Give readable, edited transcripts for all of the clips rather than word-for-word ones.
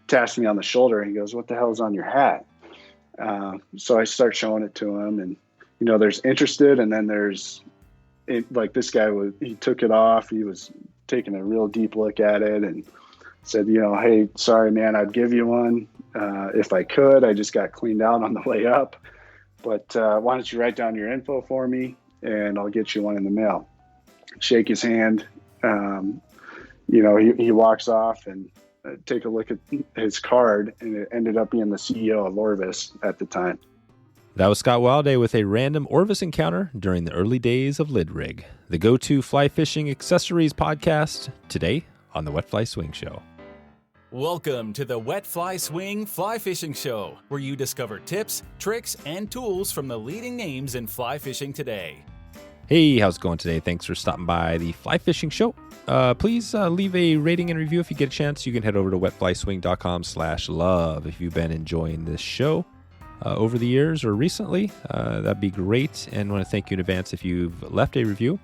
taps me on the shoulder and he goes, "What the hell's on your hat?" So I start showing it to him, and there's interested, and then there's like this guy he took it off. He was taking a real deep look at it and said, "Hey, sorry, man, I'd give you one if I could. I just got cleaned out on the way up. But why don't you write down your info for me, and I'll get you one in the mail." Shake his hand. He walks off and take a look at his card, and it ended up being the CEO of Orvis at the time. That was Scott Wilday with a random Orvis encounter during the early days of LidRig, the Goto Fly Fishing Accessories podcast, today on the Wet Fly Swing Show. Welcome to the Wet Fly Swing Fly Fishing Show, where you discover tips, tricks, and tools from the leading names in fly fishing today. Hey, how's it going today? Thanks for stopping by the Fly Fishing Show. Please leave a rating and review if you get a chance. You can head over to wetflyswing.com/love if you've been enjoying this show over the years or recently. That'd be great. And I want to thank you in advance if you've left a review.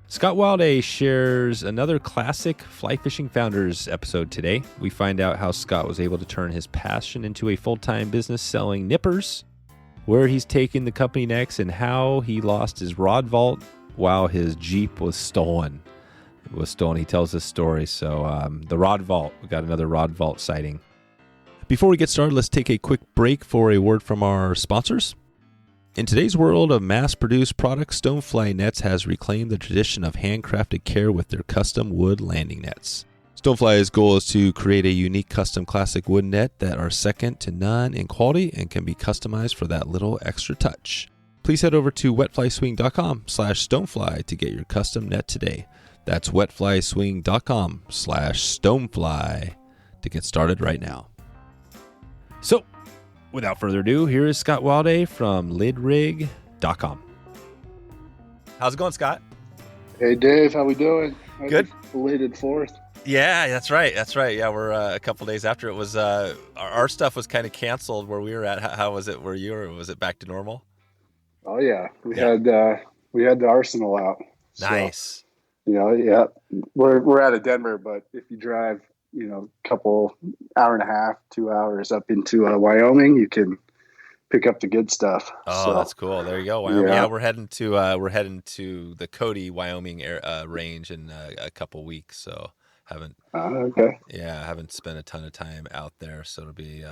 Scott Wilday shares another classic Fly Fishing Founders episode today. We find out how Scott was able to turn his passion into a full-time business selling nippers, where he's taking the company next, and how he lost his rod vault while his Jeep was stolen. He tells this story. So the rod vault, we got another rod vault sighting. Before we get started, let's take a quick break for a word from our sponsors. In today's world of mass-produced products, Stonefly Nets has reclaimed the tradition of handcrafted care with their custom wood landing nets. Stonefly's goal is to create a unique custom classic wood net that are second to none in quality and can be customized for that little extra touch. Please head over to wetflyswing.com/stonefly to get your custom net today. That's wetflyswing.com/stonefly to get started right now. So, without further ado, here is Scott Wilday from LidRig.com. How's it going, Scott? Hey, Dave, how we doing? Good. Belated 4th. Yeah, that's right. Yeah, we're a couple days after. It was our stuff was kind of canceled where we were at. How was it where you were? Was it back to normal? Oh yeah, we had the arsenal out. Nice. So, we're out of Denver, but if you drive, couple hour and a half, 2 hours up into Wyoming, you can pick up the good stuff. Oh, that's cool. There you go, Wyoming. Yeah, we're heading to the Cody, Wyoming range in a couple weeks. So haven't spent a ton of time out there. So it'll be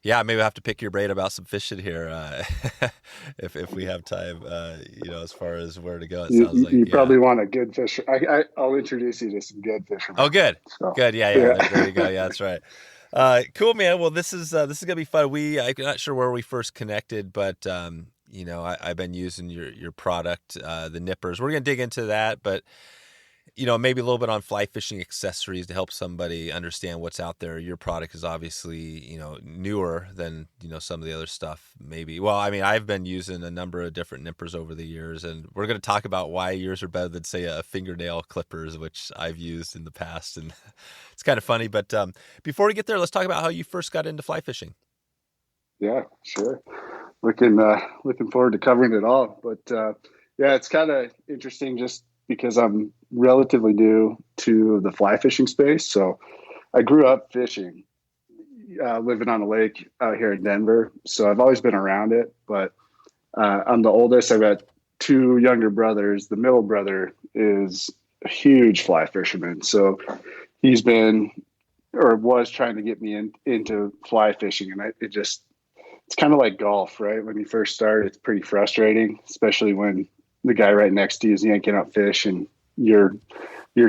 maybe I'll have to pick your brain about some fishing here if we have time. As far as where to go, it sounds like you probably want a good fisher. I'll introduce you to some good fishermen. Oh, good, good. Yeah. There you go. Yeah, that's right. Cool, man. Well, this is gonna be fun. I'm not sure where we first connected, but I've been using your product, the nippers. We're gonna dig into that, but maybe a little bit on fly fishing accessories to help somebody understand what's out there. Your product is obviously, newer than, some of the other stuff maybe. Well, I mean, I've been using a number of different nippers over the years, and we're going to talk about why yours are better than, say, a fingernail clippers, which I've used in the past. And it's kind of funny. But before we get there, let's talk about how you first got into fly fishing. Yeah, sure. Looking forward to covering it all. But it's kind of interesting just because I'm relatively new to the fly fishing space. So I grew up fishing, living on a lake out here in Denver. So I've always been around it, but I'm the oldest. I've got 2 younger brothers. The middle brother is a huge fly fisherman. So he's been, or was trying to get me into fly fishing. And it's kind of like golf, right? When you first start, it's pretty frustrating, especially when the guy right next to you is yanking out fish and you're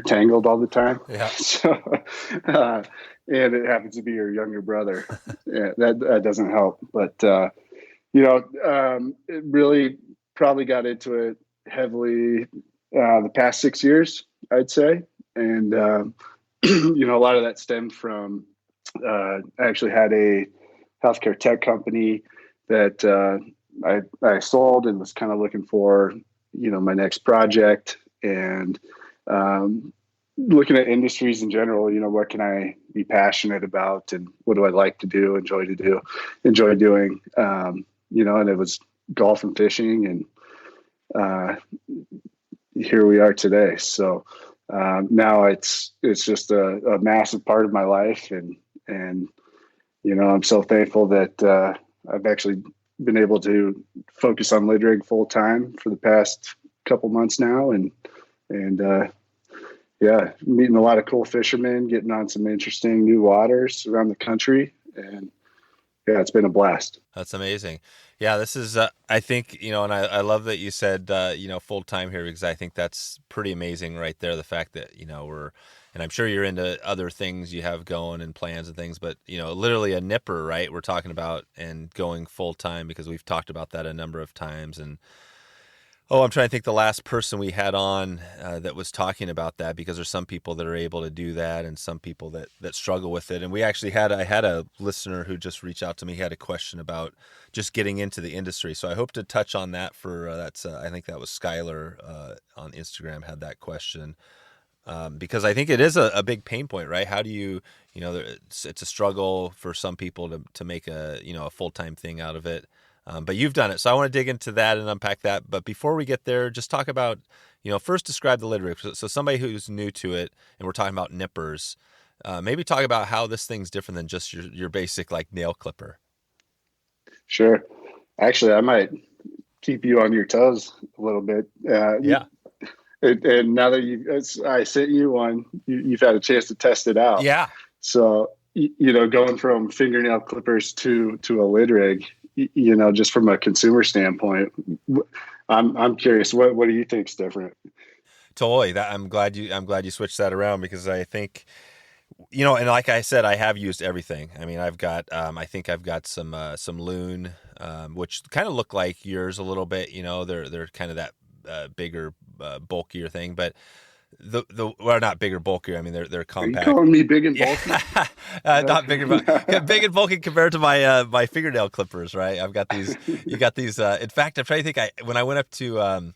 tangled all the time. Yeah. So, and it happens to be your younger brother. Yeah, that doesn't help. But, it really probably got into it heavily the past 6 years, I'd say. And, a lot of that stemmed from, I actually had a healthcare tech company that I sold and was kind of looking for, my next project, and looking at industries in general, what can I be passionate about and what do I like to do, enjoy doing, and it was golf and fishing, and here we are today. So now it's just a massive part of my life, and I'm so thankful that I've actually been able to focus on LidRig full time for the past couple months now, and meeting a lot of cool fishermen, getting on some interesting new waters around the country, and yeah, it's been a blast. That's amazing. Yeah, this is, I think, and I love that you said, full time here, because I think that's pretty amazing right there. The fact that, and I'm sure you're into other things you have going and plans and things, but, literally a nipper, right? We're talking about, and going full time, because we've talked about that a number of times. And I'm trying to think the last person we had on that was talking about that, because there's some people that are able to do that and some people that struggle with it. And I had a listener who just reached out to me. He had a question about just getting into the industry. So I hope to touch on that I think that was Skylar on Instagram had that question. Because I think it is a big pain point, right? How do you, it's a struggle for some people to make a full-time thing out of it. But you've done it. So I want to dig into that and unpack that. But before we get there, just talk about, first describe the LidRig. So somebody who's new to it, and we're talking about nippers, maybe talk about how this thing's different than just your basic like nail clipper. Sure. Actually, I might keep you on your toes a little bit. Yeah. And now that I sent you one, you've had a chance to test it out. Yeah. So, going from fingernail clippers to a LidRig, just from a consumer standpoint, I'm curious, what do you think's different? Totally. I'm glad you switched that around, because I think, and like I said, I have used everything. I mean, I've got, I think I've got some Loon, which kind of look like yours a little bit. They're kind of that bigger, bulkier thing, but well, not bigger, bulkier. I mean, they're compact. Are you calling me big and bulky? Not bigger, but big and bulky compared to my fingernail clippers, right? I've got these. You got these. In fact, I'm trying to think. When I went up to the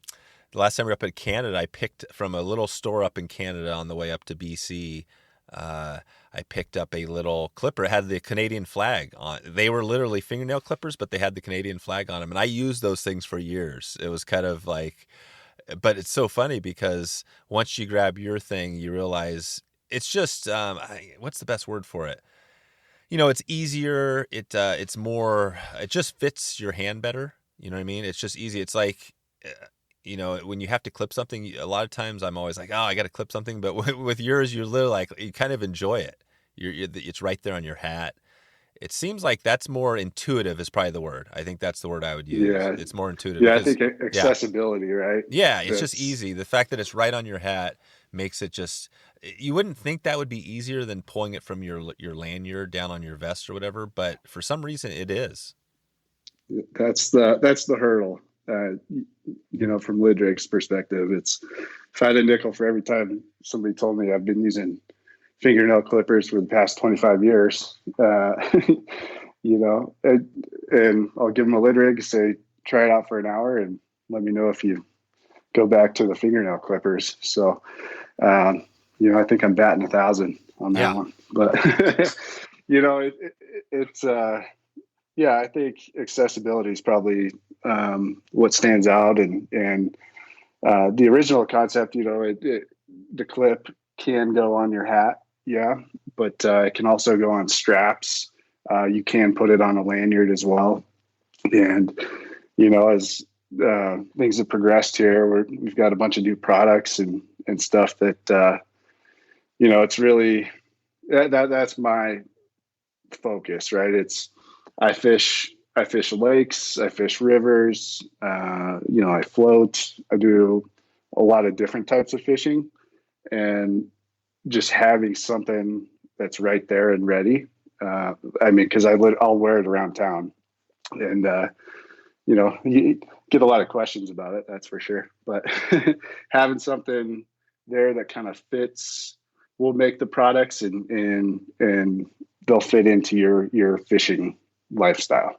last time we were up in Canada, I picked from a little store up in Canada on the way up to BC. I picked up a little clipper. It had the Canadian flag on. They were literally fingernail clippers, but they had the Canadian flag on them, and I used those things for years. It was kind of like. But it's so funny, because once you grab your thing, you realize it's just what's the best word for it? It's easier. It's more. It just fits your hand better. You know what I mean? It's just easy. It's like, when you have to clip something, a lot of times I'm always like, oh, I got to clip something. But with yours, you're literally like, you kind of enjoy it. It's right there on your hat. It seems like that's more intuitive is probably the word. I think that's the word I would use. Yeah. It's more intuitive. Yeah, because, I think accessibility, right? Yeah, it's just easy. The fact that it's right on your hat makes it just – you wouldn't think that would be easier than pulling it from your lanyard down on your vest or whatever, but for some reason it is. That's the hurdle. From LidRig's perspective, it's if I had a nickel for every time somebody told me I've been using – fingernail clippers for the past 25 years, and I'll give them a LidRig, say, try it out for an hour and let me know if you go back to the fingernail clippers. So, I think I'm batting 1,000 on that one, but I think accessibility is probably what stands out, and the original concept, the clip can go on your hat. Yeah, but it can also go on straps. You can put it on a lanyard as well. And, as things have progressed here, we've got a bunch of new products and stuff that, it's really, that's my focus, right? I fish lakes, I fish rivers, I float, I do a lot of different types of fishing, and just having something that's right there and ready. Because I'll wear it around town, and you get a lot of questions about it, that's for sure. But having something there that kind of fits will make the products and they'll fit into your fishing lifestyle.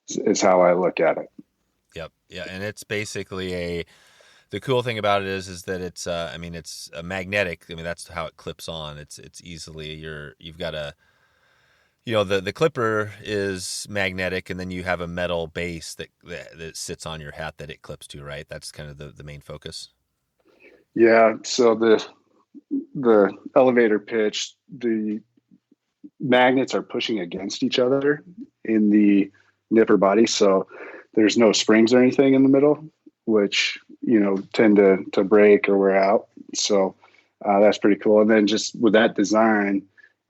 Is how I look at it. Yep. Yeah, and it's basically the cool thing about it is that it's it's a magnetic. I mean, that's how it clips on. It's easily you've got a the clipper is magnetic, and then you have a metal base that sits on your hat that it clips to, right? That's kind of the main focus. Yeah. So the elevator pitch, the magnets are pushing against each other in the nipper body. So there's no springs or anything in the middle, which, tend to break or wear out. So that's pretty cool. And then just with that design,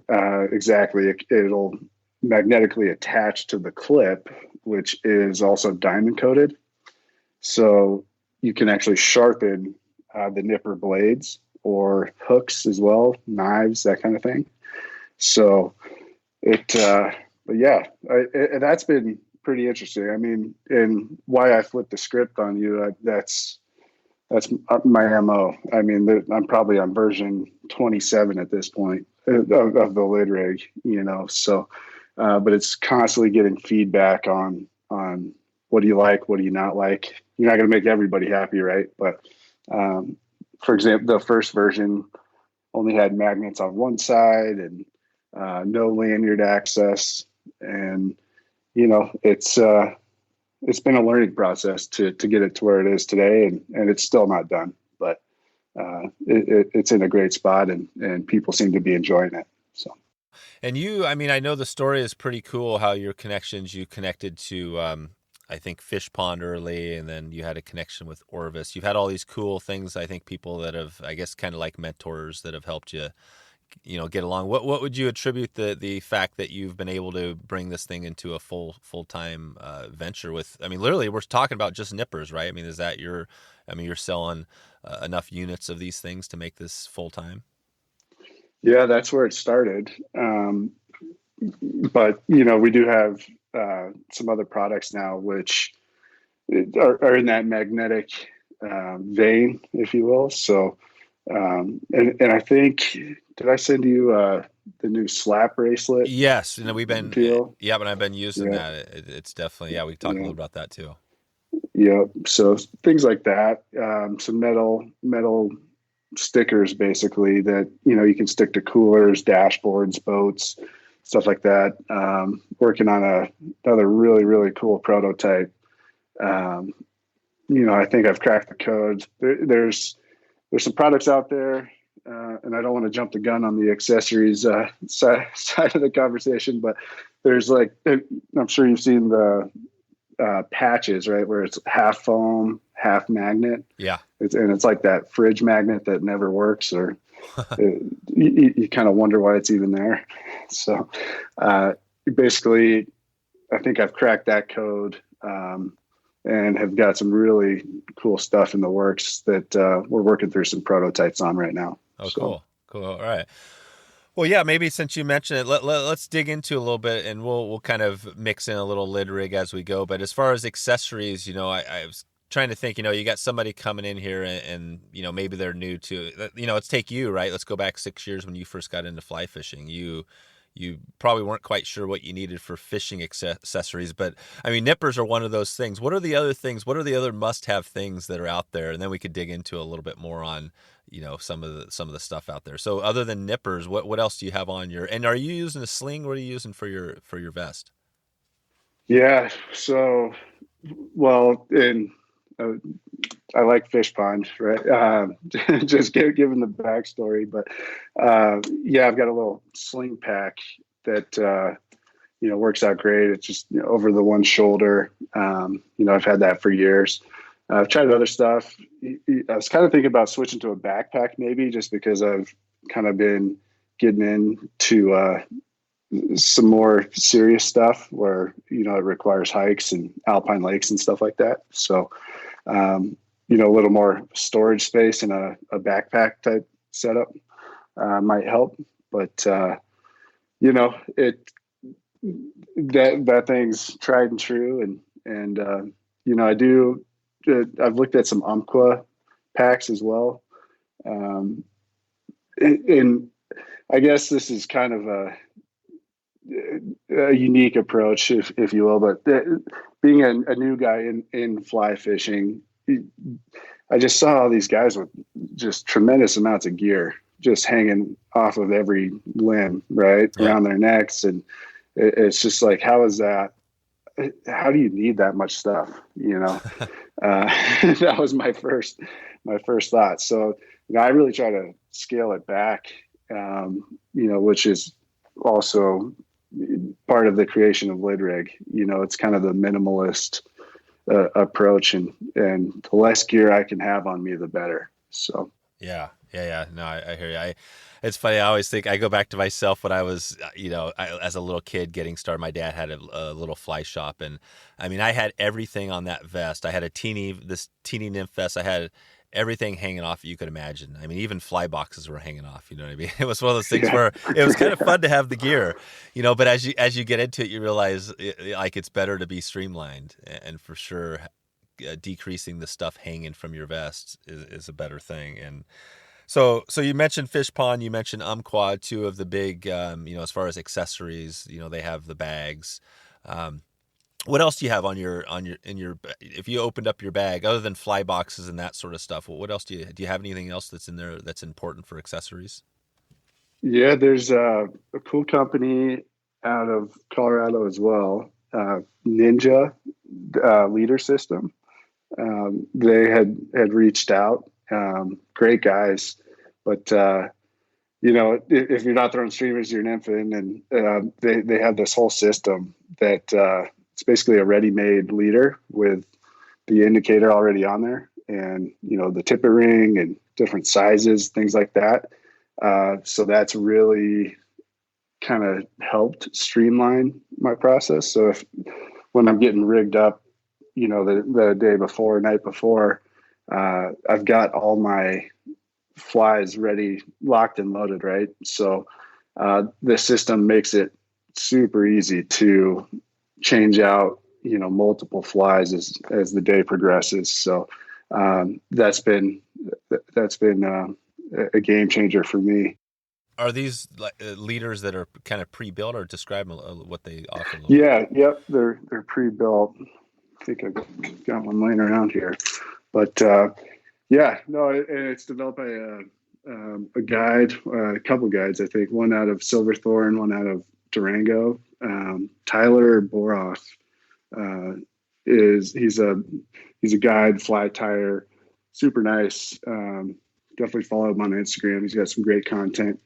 exactly, it'll magnetically attach to the clip, which is also diamond coated. So you can actually sharpen the nipper blades or hooks as well, knives, that kind of thing. So but yeah, that's been pretty interesting. I mean, and why I flipped the script on you, that's my MO. I mean, I'm probably on version 27 at this point of the LidRig, so, but it's constantly getting feedback on what do you like, what do you not like. You're not going to make everybody happy, right? But for example, the first version only had magnets on one side and no lanyard access, and it's been a learning process to get it to where it is today, and it's still not done, but it's in a great spot, and people seem to be enjoying it. So. And I know the story is pretty cool, how you connected to, I think Fishpond early, and then you had a connection with Orvis. You've had all these cool things, I think, people that have, I guess, kind of like mentors that have helped you, get along. What would you attribute the fact that you've been able to bring this thing into a full-time venture with? I mean, literally, we're talking about just nippers, right? I mean, is that you're selling enough units of these things to make this full-time? Yeah, that's where it started. But, we do have some other products now, which are in that magnetic vein, if you will. So, and I think, did I send you the new slap bracelet? Yes, we've been deal? Yeah, but I've been using that. It's definitely we can talk a little about that too. Yeah, so things like that, some metal stickers basically that you can stick to coolers, dashboards, boats, stuff like that. Working on another really, really cool prototype. I think I've cracked the code. There's some products out there, and I don't want to jump the gun on the accessories side of the conversation, but there's I'm sure you've seen the patches, right, where it's half foam, half magnet. Yeah, it's like that fridge magnet that never works, or you kind of wonder why it's even there. So basically, I think I've cracked that code. And have got some really cool stuff in the works that we're working through some prototypes on right now. Oh, so. Cool. All right. Well, yeah, maybe since you mentioned it, let's dig into a little bit, and we'll kind of mix in a little LidRig as we go. But as far as accessories, I was trying to think, you got somebody coming in here and maybe they're new to, let's take you, right? Let's go back 6 years when you first got into fly fishing. You probably weren't quite sure what you needed for fishing accessories, but I mean, nippers are one of those things. What are the other things? What are the other must-have things that are out there? And then we could dig into a little bit more on, some of the stuff out there. So other than nippers, what else do you have on and are you using a sling? What are you using for your vest? Yeah. So, well, I like Fishpond, right? Just given the backstory, but I've got a little sling pack that works out great. It's just over the one shoulder. I've had that for years. I've tried other stuff. I was kind of thinking about switching to a backpack, maybe, just because I've kind of been getting into some more serious stuff where it requires hikes and alpine lakes and stuff like that. So. A little more storage space in a backpack type setup might help, but that thing's tried and true, and I've looked at some Umpqua packs as well, and I guess this is kind of a unique approach, if you will, but being a new guy in fly fishing, I just saw all these guys with just tremendous amounts of gear just hanging off of every limb, right, around their necks. And it's just like, how is that? How do you need that much stuff? That was my first thought. So, I really try to scale it back, which is also part of the creation of LidRig. It's kind of the minimalist approach, and the less gear I can have on me, the better. So yeah. No, I hear you. It's funny. I always think, I go back to myself when I was, as a little kid getting started. My dad had a little fly shop, and I mean, I had everything on that vest. I had this teeny nymph vest. I had everything hanging off you could imagine. I mean, even fly boxes were hanging off. You know what I mean? It was one of those things where it was kind of fun to have the gear, But as you get into it, you realize like it's better to be streamlined, and for sure, decreasing the stuff hanging from your vest is a better thing. And so you mentioned Fishpond, you mentioned Umpqua, two of the big, as far as accessories, they have the bags. What else do you have if you opened up your bag, other than fly boxes and that sort of stuff? What else do you have anything else that's in there that's important for accessories? Yeah, there's a cool company out of Colorado as well, Ninja leader system. They had reached out, great guys, but if you're not throwing streamers, you're nymphing, and they have this whole system that it's basically a ready-made leader with the indicator already on there, and the tippet ring and different sizes, things like that. So that's really kind of helped streamline my process. So when I'm getting rigged up, the day before, night before, I've got all my flies ready, locked and loaded, right? So the system makes it super easy to change out, multiple flies as the day progresses. So that's been a game changer for me. Are these leaders that are kind of pre-built, or describe what they offer? Yep, they're pre-built. I think I've got one laying around here, but it's developed by a guide, a couple guides, I think, one out of Silverthorne, one out of Durango. Tyler Boroff he's a guide, fly tire, super nice. Definitely follow him on Instagram. He's got some great content,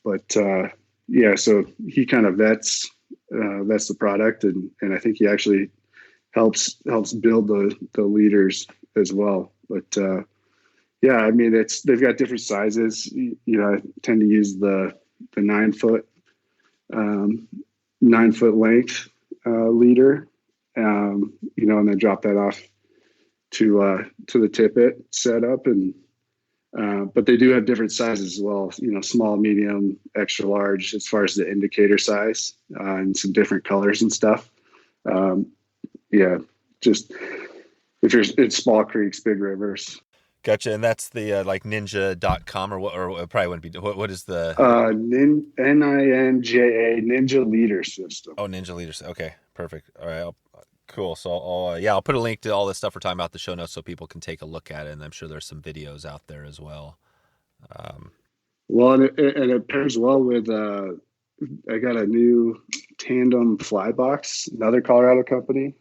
but so he kind of vets the product, and I think he actually helps build the leaders as well. But I mean, they've got different sizes. I tend to use the 9 foot length leader, and then drop that off to the tippet setup, and but they do have different sizes as well. Small, medium, extra large, as far as the indicator size, and some different colors and stuff. Just if you're in small creeks, big rivers. Gotcha. And that's the like ninja.com or it probably wouldn't be. What is the NINJA Ninja Leader System? Oh, Ninja Leaders. Okay, perfect. All right, cool. So I'll put a link to all this stuff we're talking about, the show notes, so people can take a look at it, and I'm sure there's some videos out there as well. Well, and it pairs well with I got a new Tandem Fly Box, another Colorado company.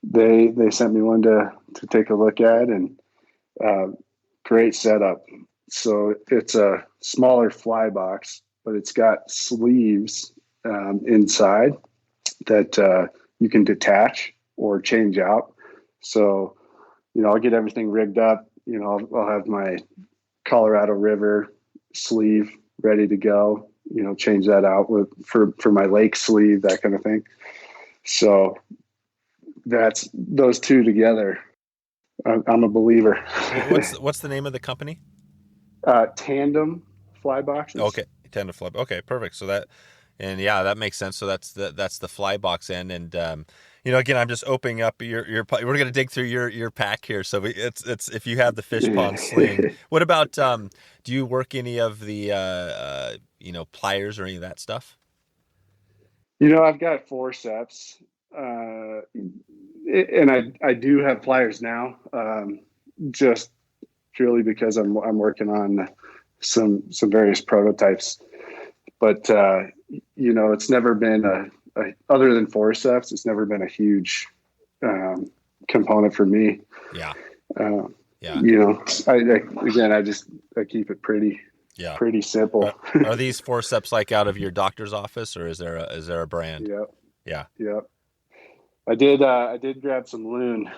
They sent me one to take a look at, and great setup. So it's a smaller fly box, but it's got sleeves inside that you can detach or change out. So, I'll get everything rigged up. I'll have my Colorado River sleeve ready to go. Change that out for my lake sleeve, that kind of thing. So that's those two together. I'm a believer. What's the name of the company? Tandem Fly Boxes. Okay, Tandem Fly. Okay, perfect. So that makes sense. So that's the fly box end, and again, I'm just opening up your. We're going to dig through your pack here. So it's if you have the Fishpond Sling. What about do you work any of the pliers or any of that stuff? I've got Forceps. And I do have pliers now, just purely because I'm working on some various prototypes. But it's never been a other than Forceps, it's never been a huge component for me. Yeah. I keep it pretty. Yeah. pretty simple. Are these forceps like out of your doctor's office, or is there a brand? Yep. Yeah. Yep. I did grab some Loon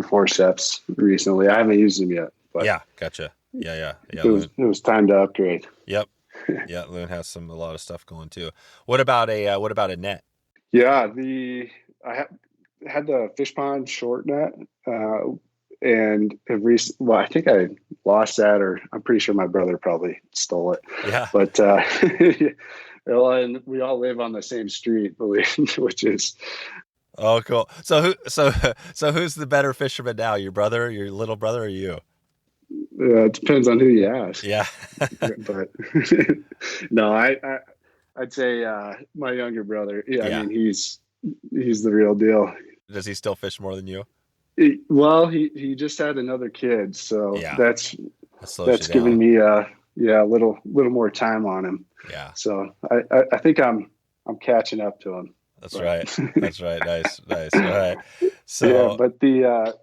forceps recently. I haven't used them yet, but Yeah. Gotcha. Yeah. it was time to upgrade. Yep. Yeah. Loon has a lot of stuff going too. What about a net? Yeah. I had the Fishpond short net, and I think I lost that, or I'm pretty sure my brother probably stole it. Yeah. But well, and we all live on the same street, which is. Oh, cool. So who's the better fisherman now? Your brother, your little brother, or you? It depends on who you ask. Yeah. But no, I'd say my younger brother. Yeah, I mean he's the real deal. Does he still fish more than you? He just had another kid, so that's giving me a little more time on him. Yeah. So I think I'm catching up to him. That's right. That's right. Nice. All right. So yeah, but the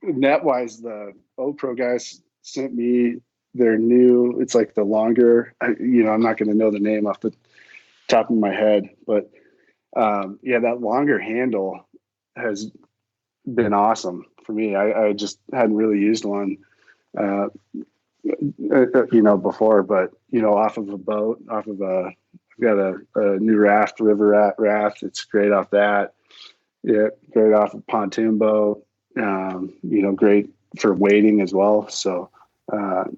net wise, the O-Pro guys sent me their new. It's like the longer. I'm not going to know the name off the top of my head, but that longer handle has been awesome for me. I just hadn't really used one, before, but off of a boat, I've got a new raft, river raft. It's great off that. Yeah, great off a pontoon boat. Great for wading as well. So, that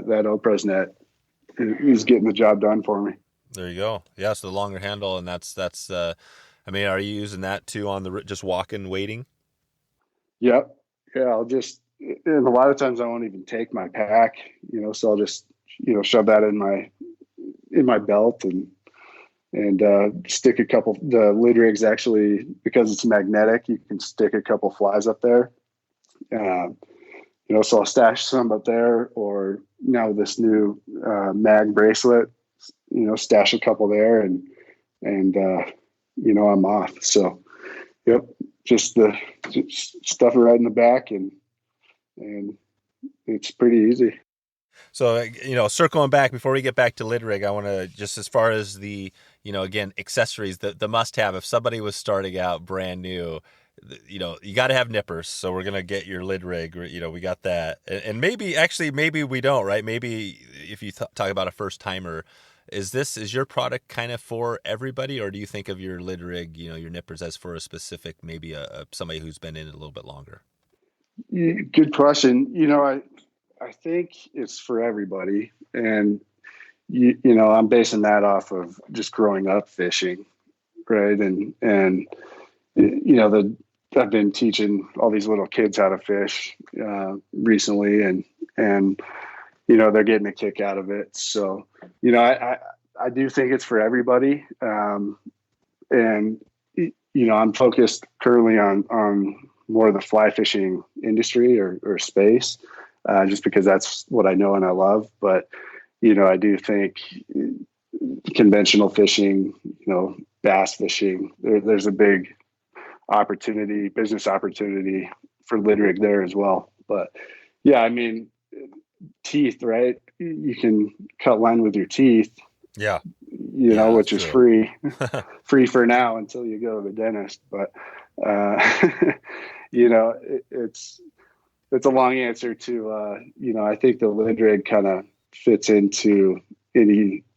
O-Pro's net is getting the job done for me. There you go. Yeah, so the longer handle, and that's. Are you using that too on just walking, wading? Yep. Yeah, I'll just, and a lot of times I won't even take my pack. So I'll just shove that in my belt and stick a couple. The LidRig's actually, because it's magnetic, you can stick a couple flies up there. So I'll stash some up there, or now this new mag bracelet, stash a couple there, and I'm off. So, yep, just stuff it right in the back, and it's pretty easy. So, circling back before we get back to LidRig, I want to just, as far as the, again, accessories, the must-have, if somebody was starting out brand new, you got to have nippers. So we're going to get your LidRig, we got that. And maybe we don't, right? Maybe if you talk about a first-timer, is your product kind of for everybody, or do you think of your LidRig, your nippers, as for a specific, maybe somebody who's been in it a little bit longer? Good question. I think it's for everybody, and I'm basing that off of just growing up fishing, right? And I've been teaching all these little kids how to fish recently, and they're getting a kick out of it. So I do think it's for everybody, and I'm focused currently on more of the fly fishing industry or space. Just because that's what I know and I love. But, I do think conventional fishing, bass fishing, there's a big business opportunity for LidRig there as well. But yeah, teeth, right? You can cut line with your teeth. Yeah. Which is free for now until you go to the dentist. But, it's a long answer to, I think the LidRig kind of fits into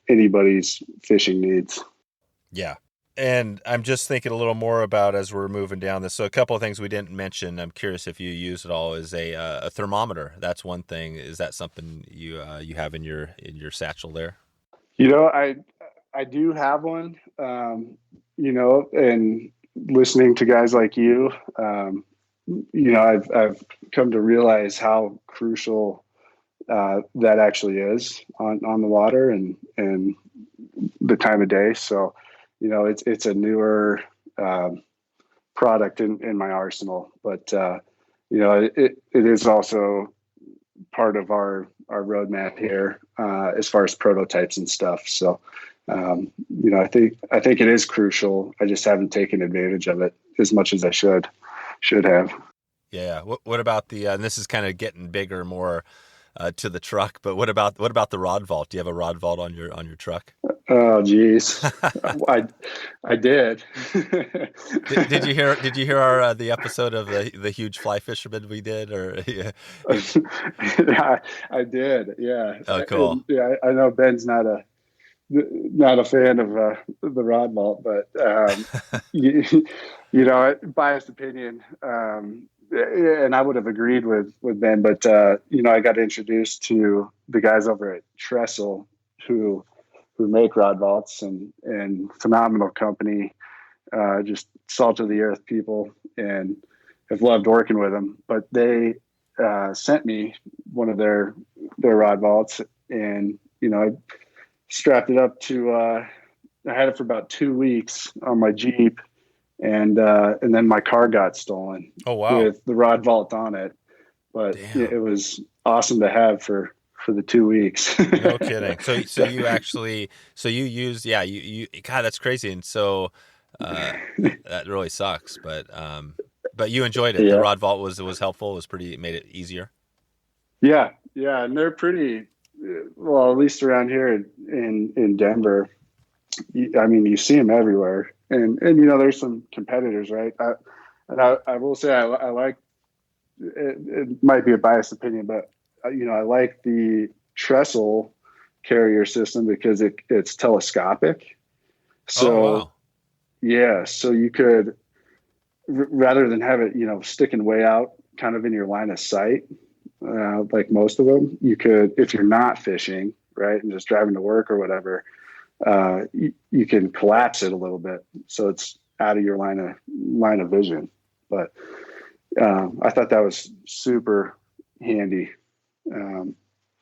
anybody's fishing needs. Yeah. And I'm just thinking a little more about, as we're moving down this. So a couple of things we didn't mention, I'm curious if you use it all, is a thermometer. That's one thing. Is that something you have in your satchel there? I do have one, and listening to guys like you, I've come to realize how crucial that actually is on the water and the time of day. So, it's a newer product in my arsenal, but it is also part of our roadmap here as far as prototypes and stuff. So, I think it is crucial. I just haven't taken advantage of it as much as I should have. Yeah. What about and this is kind of getting bigger, more to the truck. But what about the rod vault? Do you have a rod vault on your truck? Oh, geez. I did. Did you hear our the episode of the huge fly fisherman we did? Or yeah. Yeah, I did. Yeah. Oh, cool. Yeah, I know Ben's not a fan of the rod vault, but you know, biased opinion. And I would have agreed with Ben, but you know, I got introduced to the guys over at Trxstle who make rod vaults, and phenomenal company, just salt of the earth people, and have loved working with them. But they sent me one of their rod vaults, and you know, I strapped it up to. I had it for about 2 weeks on my Jeep, and then my car got stolen. Oh, wow. With the rod vault on it, but it was awesome to have for the 2 weeks. No kidding. So you actually, you used, you God, that's crazy. And so that really sucks, but you enjoyed it. Yeah. The rod vault was helpful. It made it easier. Yeah. And they're pretty, well, at least around here in Denver, I mean, you see them everywhere, and you know, there's some competitors, right? I will say I like, it might be a biased opinion, but you know, I like the Trxstle carrier system because it's telescopic. So, yeah, so you could, rather than have it, you know, sticking way out kind of in your line of sight, like most of them, you could, if you're not fishing, right, and just driving to work or whatever, you can collapse it a little bit so it's out of your line of vision. But I thought that was super handy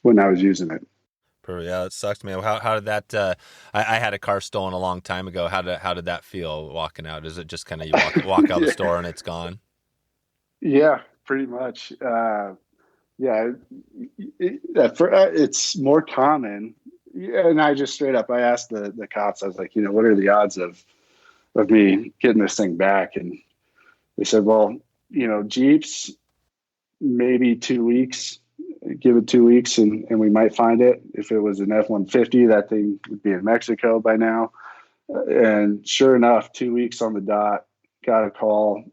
when I was using it. Yeah, it sucks, man. How did that? I had a car stolen a long time ago. How did that feel walking out? Is it just kind of you walk out the store and it's gone? Yeah, pretty much. It's more common. And I just straight up, I asked the cops. I was like, you know, what are the odds of me getting this thing back? And they said, well, you know, Jeeps, maybe 2 weeks. Give it 2 weeks and we might find it. If it was an F-150, that thing would be in Mexico by now. And sure enough, 2 weeks on the dot, got a call.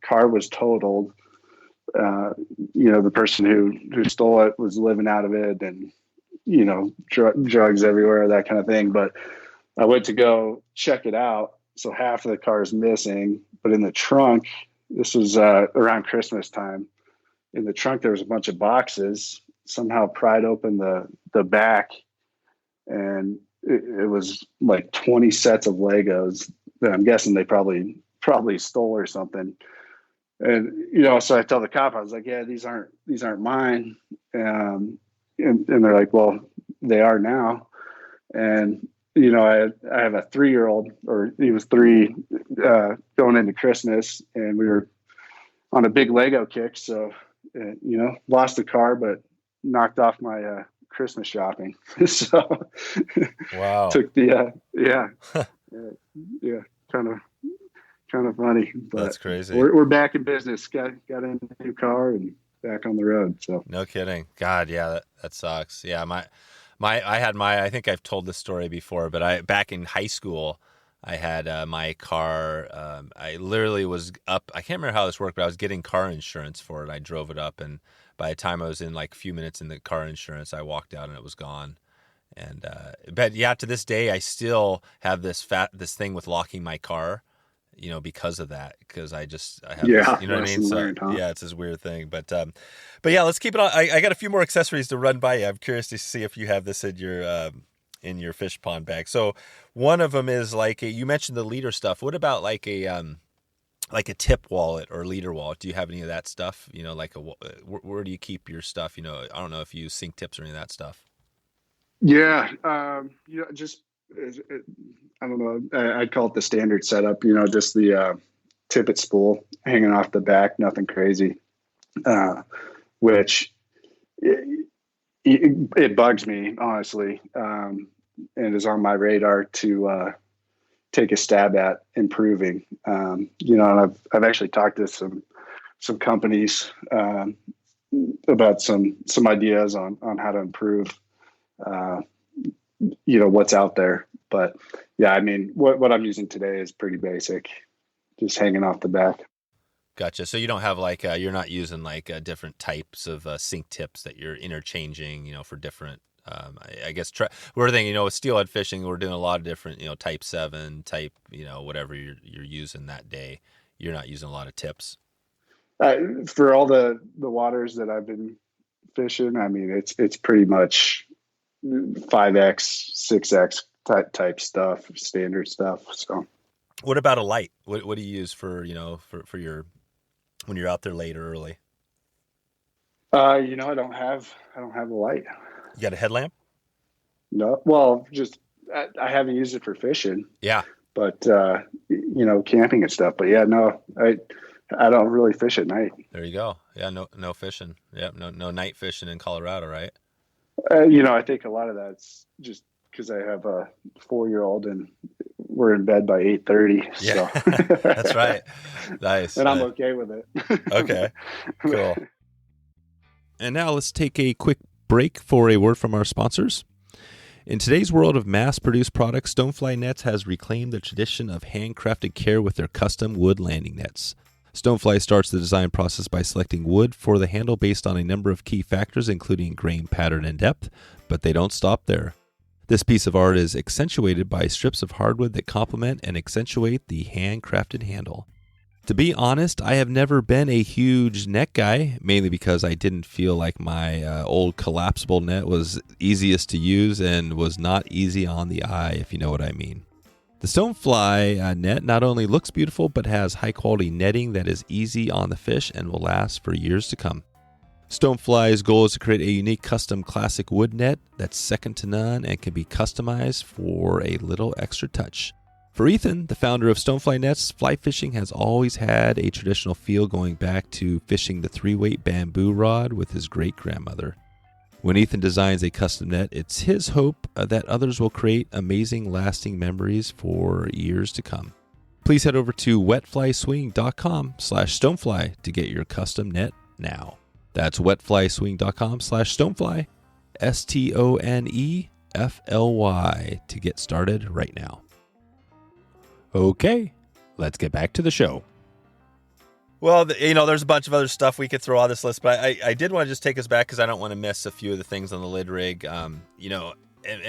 Car was totaled. You know, the person who stole it was living out of it, and, you know, drugs everywhere, that kind of thing. But I went to go check it out. So half of the car is missing, but in the trunk, this was around Christmas time. In the trunk, there was a bunch of boxes. Somehow pried open the back, and it was like 20 sets of Legos that I'm guessing they probably stole or something. And you know, so I tell the cop, I was like, "Yeah, these aren't mine." And they're like, "Well, they are now." And you know, I have a 3-year-old, or he was 3, going into Christmas, and we were on a big Lego kick, so. You know, lost the car, but knocked off my Christmas shopping. So, wow, took the kind of funny. But that's crazy. We're back in business. Got a new car and back on the road. So no kidding. God, yeah, that sucks. Yeah, I think I've told this story before, but back in high school, I had my car. I literally was up. I can't remember how this worked, but I was getting car insurance for it. I drove it up, and by the time I was in like a few minutes in the car insurance, I walked out and it was gone. And but yeah, to this day, I still have this thing with locking my car, you know, because of that. Because I have this, you know what I mean? So yeah, it's this weird thing. But yeah, let's keep it on. I got a few more accessories to run by you. I'm curious to see if you have this in your fish pond bag. So one of them is like you mentioned the leader stuff. What about like a tip wallet or leader wallet? Do you have any of that stuff? You know, like where do you keep your stuff? You know, I don't know if you use sink tips or any of that stuff. Yeah, you know, just I don't know. I'd call it the standard setup. You know, just the tippet spool hanging off the back, nothing crazy. Which it bugs me, honestly, and is on my radar to take a stab at improving. You know, and I've actually talked to some companies about some ideas on how to improve, what's out there. But yeah, I mean, what I'm using today is pretty basic, just hanging off the back. Gotcha. So you don't have like, you're not using like different types of sink tips that you're interchanging, for different, I guess we're thinking, with steelhead fishing, we're doing a lot of different, type 7, type, whatever you're using that day. You're not using a lot of tips. For all the waters that I've been fishing, I mean, it's pretty much 5X, 6X type stuff, standard stuff. So what about a light? What do you use for, for your, when you're out there late or early? I don't have a light. You got a headlamp? No. Well, just, I haven't used it for fishing. Yeah. But, camping and stuff. But yeah, no, I don't really fish at night. There you go. Yeah. No fishing. Yeah. No night fishing in Colorado, right? I think a lot of that's just because I have a 4-year-old and we're in bed by 8:30. Yeah, so. That's right. Nice. And I'm okay with it. Okay, cool. And now let's take a quick break for a word from our sponsors. In today's world of mass-produced products, Stonefly Nets has reclaimed the tradition of handcrafted care with their custom wood landing nets. Stonefly starts the design process by selecting wood for the handle based on a number of key factors, including grain pattern and depth, but they don't stop there. This piece of art is accentuated by strips of hardwood that complement and accentuate the handcrafted handle. To be honest, I have never been a huge net guy, mainly because I didn't feel like my old collapsible net was easiest to use and was not easy on the eye, if you know what I mean. The Stonefly net not only looks beautiful, but has high-quality netting that is easy on the fish and will last for years to come. Stonefly's goal is to create a unique custom classic wood net that's second to none and can be customized for a little extra touch. For Ethan, the founder of Stonefly Nets, fly fishing has always had a traditional feel going back to fishing the 3-weight bamboo rod with his great-grandmother. When Ethan designs a custom net, it's his hope that others will create amazing lasting memories for years to come. Please head over to wetflyswing.com/stonefly to get your custom net now. That's wetflyswing.com/stonefly, STONEFLY, to get started right now. Okay, let's get back to the show. Well, there's a bunch of other stuff we could throw on this list, but I did want to just take us back because I don't want to miss a few of the things on the LidRig. And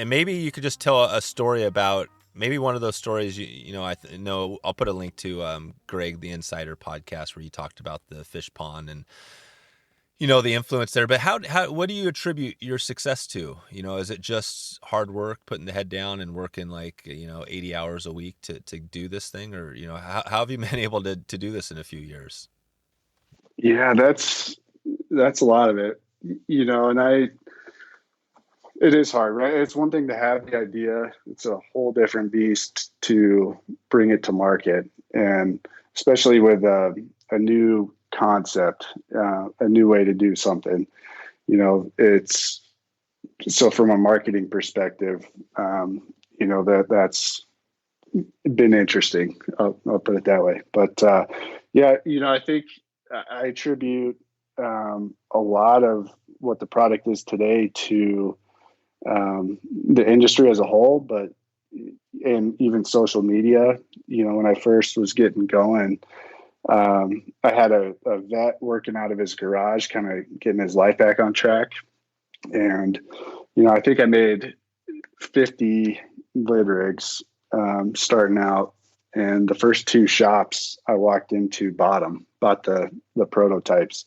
maybe you could just tell a story about maybe one of those stories. I know I'll put a link to Greg the Insider podcast where you talked about the fish pond and the influence there. But what do you attribute your success to? Is it just hard work, putting the head down and working 80 hours a week to do this thing? Or, how have you been able to do this in a few years? Yeah, that's a lot of it, and it is hard, right? It's one thing to have the idea. It's a whole different beast to bring it to market. And especially with a new concept, a new way to do something, it's so from a marketing perspective, that's been interesting. I'll put it that way. But I think I attribute a lot of what the product is today to the industry as a whole, and even social media. When I first was getting going, I had a vet working out of his garage, kind of getting his life back on track. And, I think I made 50 LidRigs starting out. And the first 2 shops I walked into bought the prototypes.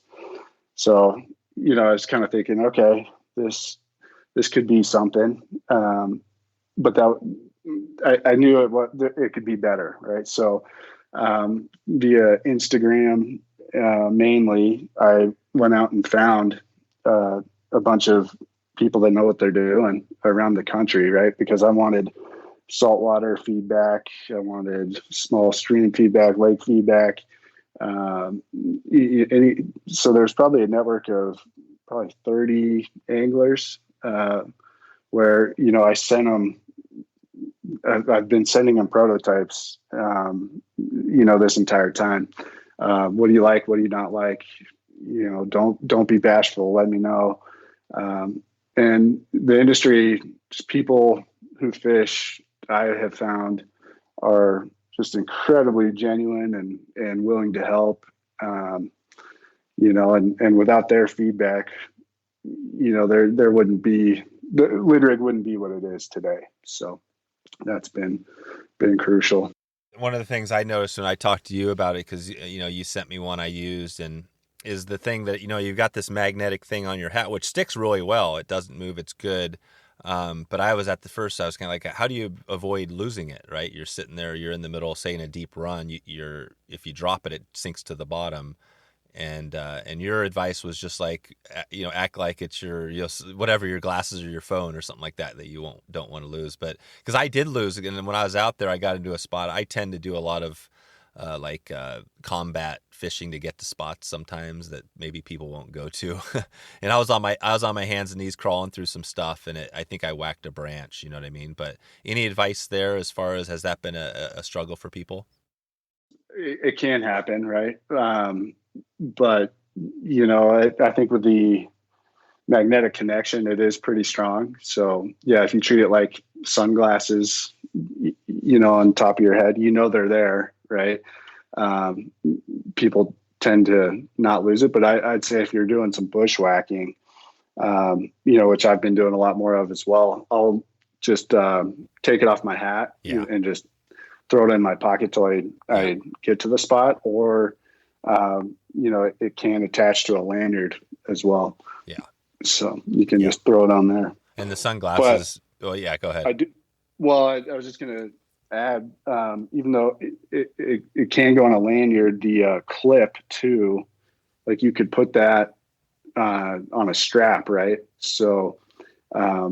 So, I was kind of thinking, okay, this could be something. But that I knew it could be better, right? So via Instagram, mainly, I went out and found a bunch of people that know what they're doing around the country, right? Because I wanted saltwater feedback, I wanted small stream feedback, lake feedback. So there's probably a network of probably 30 anglers where, I sent them. I've been sending them prototypes, this entire time. What do you like? What do you not like? don't be bashful. Let me know. And the industry, just people who fish, I have found are just incredibly genuine and willing to help. And without their feedback, there wouldn't be, the LidRig wouldn't be what it is today. So that's been crucial. One of the things I noticed when I talked to you about it, because you sent me one I used, and is the thing that you've got this magnetic thing on your hat, which sticks really well. It doesn't move. It's good. But I was kind of like, how do you avoid losing it? Right? You're sitting there. You're in the middle, say in a deep run. If you drop it, it sinks to the bottom. And your advice was just like, act like it's your, whatever, your glasses or your phone or something like that you don't want to lose. But because I did lose, and when I was out there, I got into a spot. I tend to do a lot of combat fishing to get to spots sometimes that maybe people won't go to. And I was on my hands and knees crawling through some stuff, and I think I whacked a branch. You know what I mean? But any advice there as far as, has that been a struggle for people? It can happen, right? But I think with the magnetic connection, it is pretty strong. So yeah, if you treat it like sunglasses, on top of your head, they're there, right? People tend to not lose it, but I'd say if you're doing some bushwhacking, which I've been doing a lot more of as well, I'll just take it off my hat and just throw it in my pocket till I get to the spot, or it can attach to a lanyard as well. Yeah. So you can just throw it on there. And the sunglasses. Go ahead. I do. Well, I was just going to add, even though it can go on a lanyard, the clip too, like you could put that on a strap, right? So I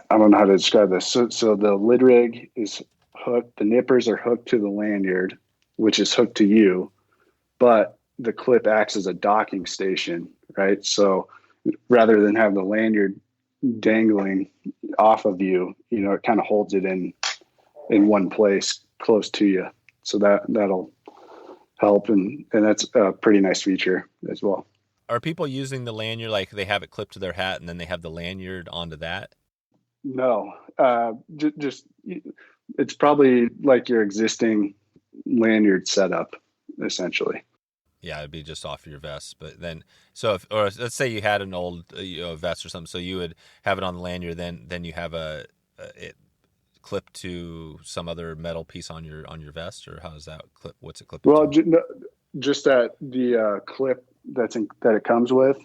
don't know how to describe this. So the LidRig is hooked. The nippers are hooked to the lanyard, which is hooked to you, but the clip acts as a docking station, right? So rather than have the lanyard dangling off of you, it kind of holds it in one place close to you. So that'll help. And that's a pretty nice feature as well. Are people using the lanyard, like they have it clipped to their hat and then they have the lanyard onto that? No, just it's probably like your existing lanyard setup, essentially. Yeah, it'd be just off your vest. But then, or let's say you had an old vest or something, so you would have it on the lanyard. Then you have it clipped to some other metal piece on your vest, or how is that clip? What's it clipped? Well, just that the clip that it comes with.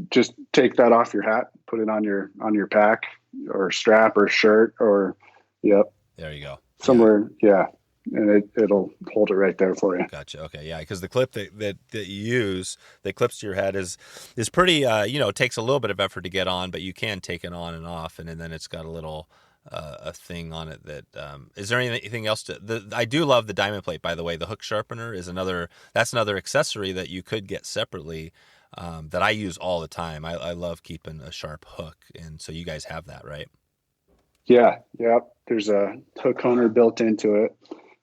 Just take that off your hat, put it on your pack or strap or shirt or There you go. Somewhere, and it'll hold it right there for you. Gotcha. Okay, yeah, because the clip that you use that clips to your head is pretty. It takes a little bit of effort to get on, but you can take it on and off, and then it's got a little a thing on it that. Is there anything else I do love the diamond plate, by the way. The hook sharpener is another accessory that you could get separately. That I use all the time. I love keeping a sharp hook, and so you guys have that, right? Yeah. There's a hook owner built into it,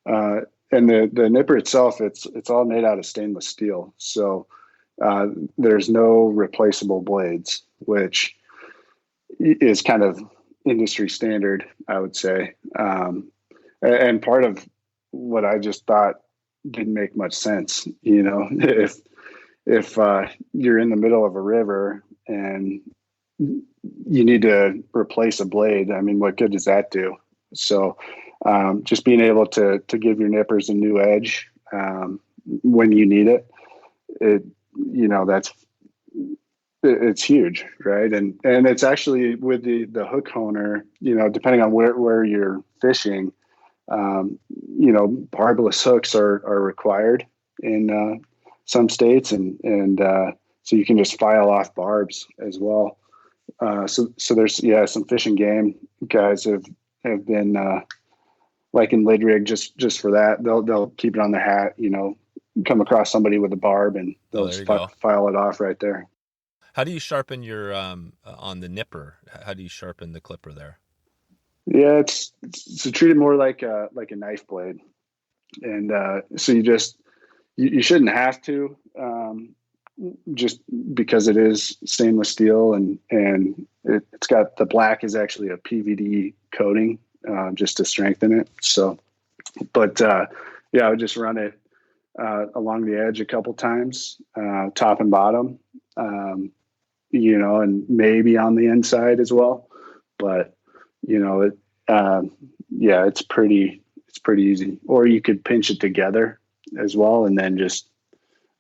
and the nipper itself, it's all made out of stainless steel. So there's no replaceable blades, which is kind of industry standard, I would say. And part of what I just thought didn't make much sense, if you're in the middle of a river and you need to replace a blade, I mean, what good does that do? So just being able to give your nippers a new edge when you need it's huge, right? And it's actually with the hook owner, depending on where you're fishing, barbless hooks are required in some states, and so you can just file off barbs as well. So there's some fishing game guys have been like in LidRig just for that. They'll keep it on their hat, come across somebody with a barb and they'll just file it off right there. How do you sharpen your on the nipper? How do you sharpen the clipper there? Yeah, it's treated more like a knife blade, and so you just you shouldn't have to, just because it is stainless steel, and it's got, the black is actually a PVD coating, just to strengthen it. So, but yeah, I would just run it along the edge a couple times, top and bottom, and maybe on the inside as well. But yeah, it's pretty easy. Or you could pinch it together as well, and then just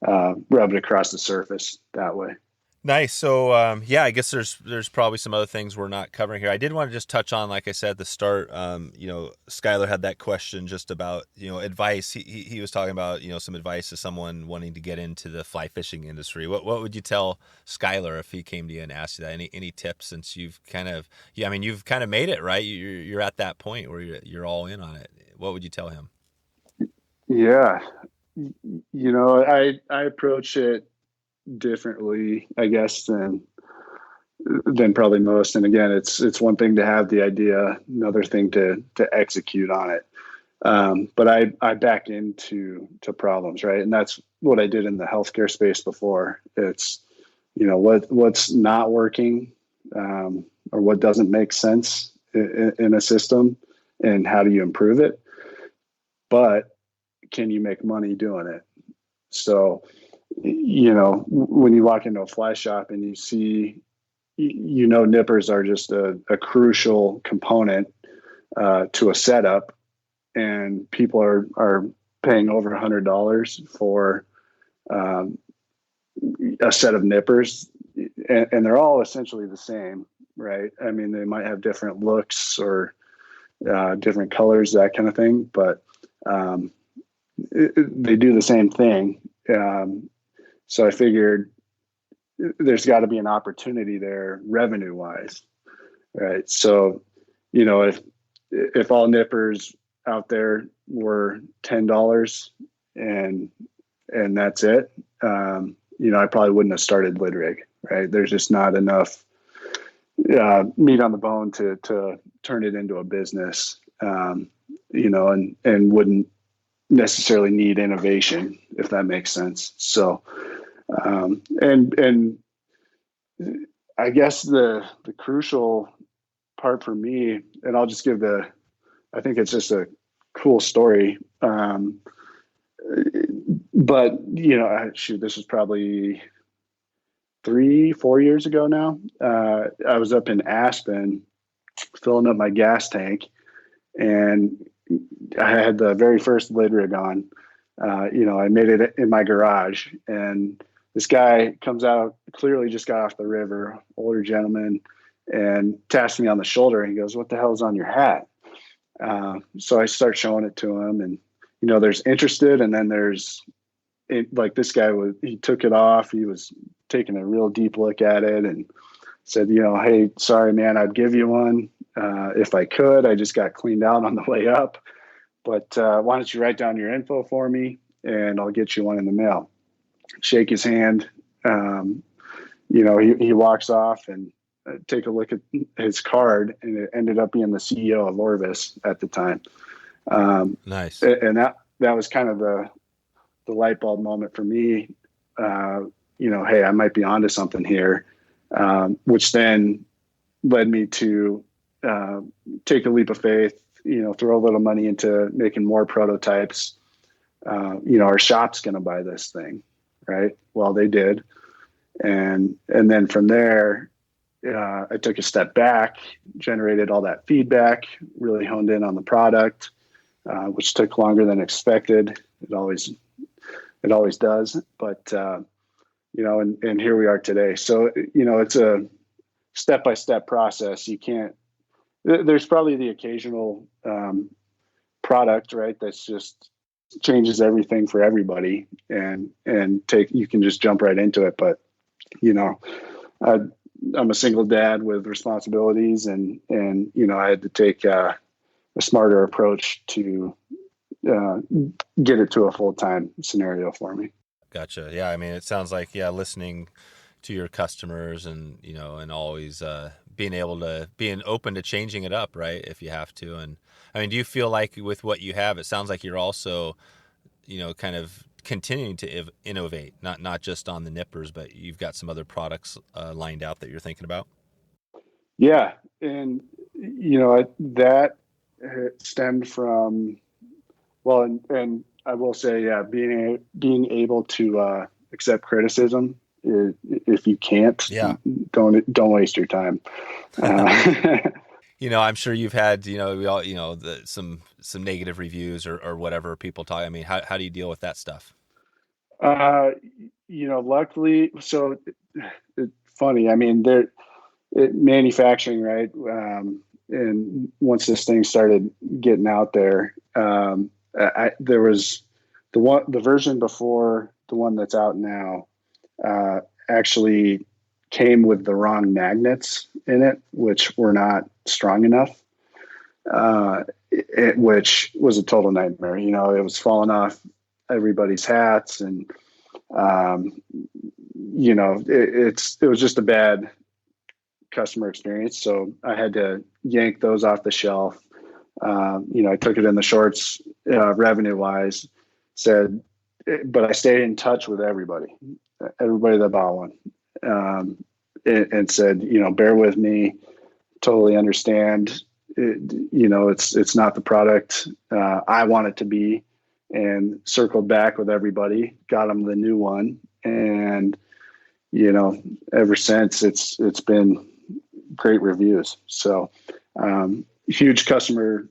rub it across the surface that way. Nice. So, I guess there's probably some other things we're not covering here. I did want to just touch on, like I said at the start, Skylar had that question just about, advice. He was talking about, some advice to someone wanting to get into the fly fishing industry. What would you tell Skylar if he came to you and asked you that? Any tips, since you've kind of made it, right? You're at that point where you're all in on it. What would you tell him? Yeah. I approach it differently, I guess, than probably most. And again, it's one thing to have the idea, another thing to execute on it. But I back into problems, right? And that's what I did in the healthcare space before. It's, what's not working, or what doesn't make sense in a system, and how do you improve it? But can you make money doing it? So, when you walk into a fly shop and you see, nippers are just a crucial component to a setup, and people are paying over $100 for a set of nippers, and they're all essentially the same, right? I mean, they might have different looks or different colors, that kind of thing, but they do the same thing. So I figured there's got to be an opportunity there revenue wise, right? So, if all nippers out there were $10 and that's it, I probably wouldn't have started LidRig, right? There's just not enough meat on the bone to turn it into a business, and wouldn't necessarily need innovation, if that makes sense. So, and I guess the crucial part for me, and I'll just give I think it's just a cool story. But this was probably 3-4 years ago now. I was up in Aspen filling up my gas tank, and I had the very first LidRig on. I made it in my garage, and this guy comes out, clearly just got off the river, older gentleman, and taps me on the shoulder, and he goes, "What the hell is on your hat?" So I start showing it to him, and there's interested, and then there's like this guy he took it off. He was taking a real deep look at it and said, "Hey, sorry, man, I'd give you one if I could. I just got cleaned out on the way up. But why don't you write down your info for me, and I'll get you one in the mail." Shake his hand. He walks off, and take a look at his card, and it ended up being the CEO of Orvis at the time. Nice. And that was kind of the light bulb moment for me. Hey, I might be onto something here, which then led me to take a leap of faith, throw a little money into making more prototypes. Our shop's going to buy this thing, right? Well, they did. And then from there, I took a step back, generated all that feedback, really honed in on the product, which took longer than expected. It always does. But, and here we are today. So, it's a step-by-step process. There's probably the occasional product, right, that's just changes everything for everybody, and you can just jump right into it. But I'm a single dad with responsibilities, and I had to take a smarter approach to get it to a full-time scenario for me. Gotcha. Yeah, I mean, it sounds like listening to your customers, and and always being open to changing it up, right, if you have to. And I mean, do you feel like with what you have, it sounds like you're also kind of continuing to innovate, not just on the nippers, but you've got some other products lined out that you're thinking about. Yeah, and that stemmed from and I will say, yeah, being able to accept criticism. If you can't, don't waste your time. I'm sure you've had, we all, some negative reviews or whatever people talk. I mean, how do you deal with that stuff? Luckily, so it's funny. I mean, manufacturing, right? And once this thing started getting out there, there was the version before the one that's out now, actually came with the wrong magnets in it, which were not strong enough, which was a total nightmare. It was falling off everybody's hats, and it was just a bad customer experience. So I had to yank those off the shelf. I took it in the shorts, revenue wise, but I stayed in touch with everybody that bought one, and said, bear with me, totally understand. It's not the product I want it to be, and circled back with everybody, got them the new one. And, ever since it's been great reviews. So, huge customer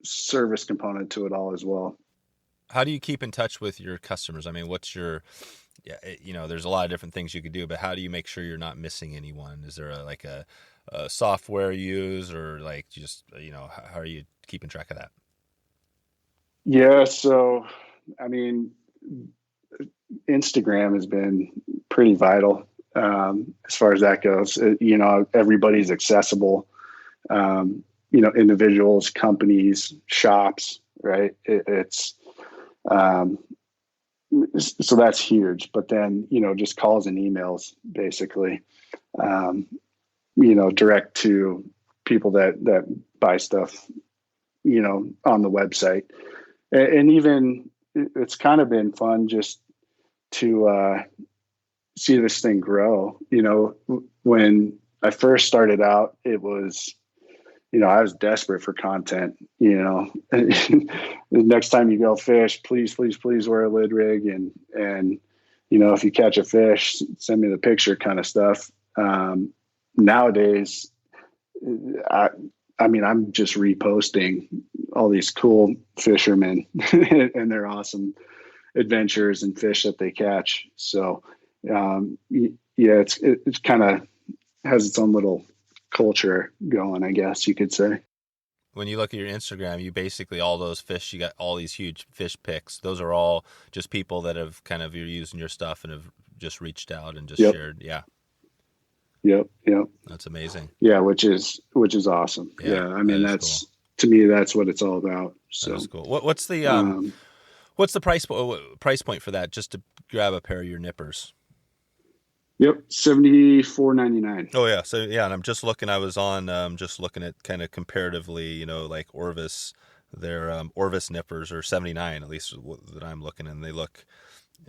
service component to it all as well. How do you keep in touch with your customers? I mean, what's your, there's a lot of different things you could do, but how do you make sure you're not missing anyone? Is there a software you use, or just, how are you keeping track of that? Yeah. So, I mean, Instagram has been pretty vital, as far as that goes. Everybody's accessible, individuals, companies, shops, right? So that's huge. But then, just calls and emails, basically, direct to people that buy stuff, on the website. And even it's kind of been fun just to see this thing grow. When I first started out, it was, I was desperate for content. The next time you go fish, please wear a LidRig, and if you catch a fish, send me the picture, kind of stuff. Nowadays, I'm just reposting all these cool fishermen and their awesome adventures and fish that they catch. So, it's kind of has its own little culture going, I guess you could say. When you look at your Instagram, you basically, all those fish, you got all these huge fish pics. Those are all just people that have you're using your stuff and have just reached out and just shared. Yeah. Yep. That's amazing. Yeah. Which is awesome. Yeah. I mean, that's cool. To me, that's what it's all about. So that's cool. What's the price point for that, just to grab a pair of your nippers? Yep, $74.99. Oh yeah, so yeah, and I'm just looking. I was on just looking at kind of comparatively, like Orvis, their Orvis nippers are $79, at least that I'm looking, and they look,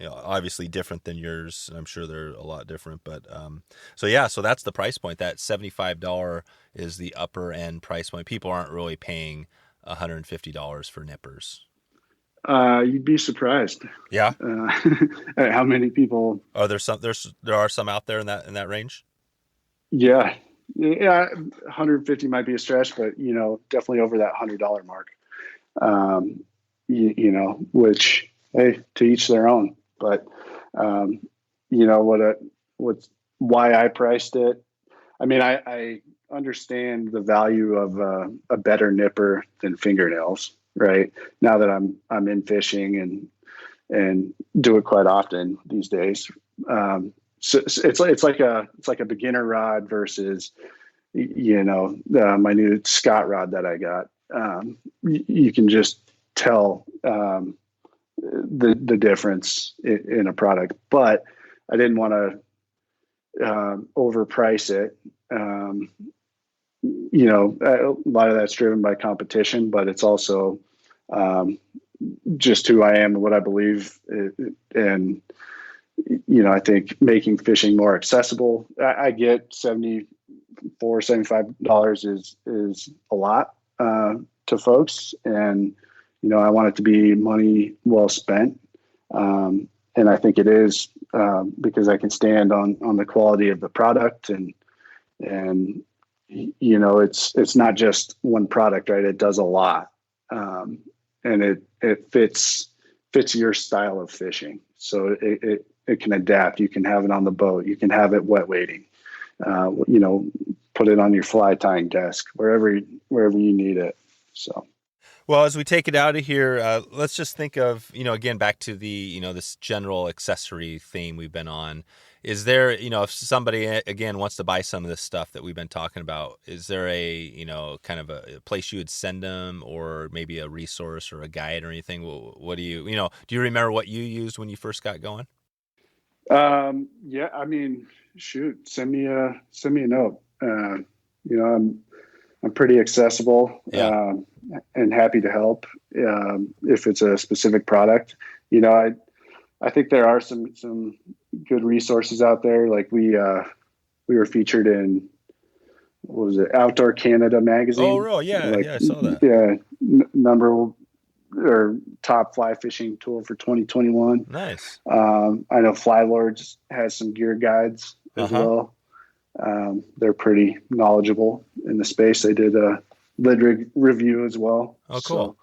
obviously different than yours, and I'm sure they're a lot different. But so that's the price point. That $75 is the upper end price point. People aren't really paying $150 for nippers. You'd be surprised. Yeah. How many people? Are there some? There are some out there in that range. Yeah. 150 might be a stretch, but definitely over that $100 mark. Which, hey, to each their own. But why I priced it. I mean, I understand the value of a better nipper than fingernails. Right now that I'm in fishing and do it quite often these days. So it's like a beginner rod versus, my new Scott rod that I got. You can just tell the difference in a product, but I didn't want to overprice it. A lot of that's driven by competition, but it's also, just who I am and what I believe. And, I think making fishing more accessible, I get $75 is a lot to folks. And, I want it to be money well spent. And I think it is because I can stand on the quality of the product and it's not just one product, right? It does a lot. And it fits your style of fishing. So it can adapt. You can have it on the boat. You can have it wet weighting, put it on your fly tying desk, wherever you need it. So. Well, as we take it out of here, let's just think of, again, back to the, this general accessory theme we've been on. Is there, if somebody, again, wants to buy some of this stuff that we've been talking about, is there a, kind of a place you would send them, or maybe a resource or a guide or anything? What do you remember what you used when you first got going? Yeah, I mean, shoot, send me a note. I'm pretty accessible. Yeah. And happy to help if it's a specific product. I think there are some good resources out there. Like we were featured in, what was it, Outdoor Canada magazine. Oh, really? Yeah, I saw that. Yeah, number or top fly fishing tool for 2021. Nice. I know Fly Lords has some gear guides as well. They're pretty knowledgeable in the space. They did a LidRig review as well. Oh, cool.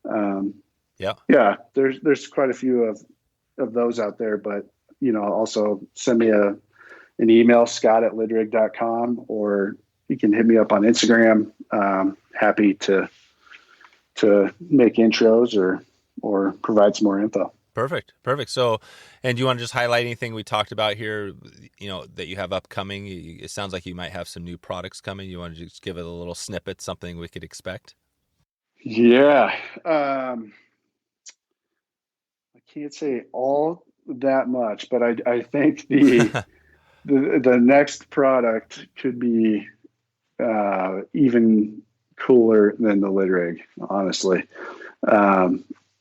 So, yeah, there's quite a few of those out there, but also send me an email, scott@lidrig.com, or you can hit me up on Instagram. Happy to make intros or provide some more info. Perfect. So, and do you want to just highlight anything we talked about here, that you have upcoming? It sounds like you might have some new products coming. You want to just give it a little snippet, something we could expect? Yeah. I can't say all that much, but I think the next product could be even cooler than the LidRig, honestly.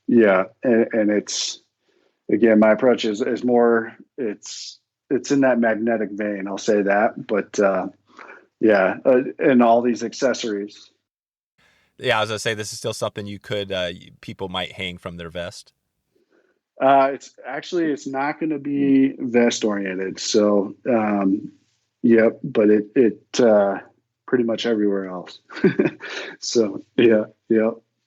Yeah. And it's, again, my approach is more, it's in that magnetic vein. I'll say that, but and all these accessories. Yeah. I was gonna say, this is still something you could, people might hang from their vest. It's not going to be vest oriented. So, but it pretty much everywhere else. So yeah.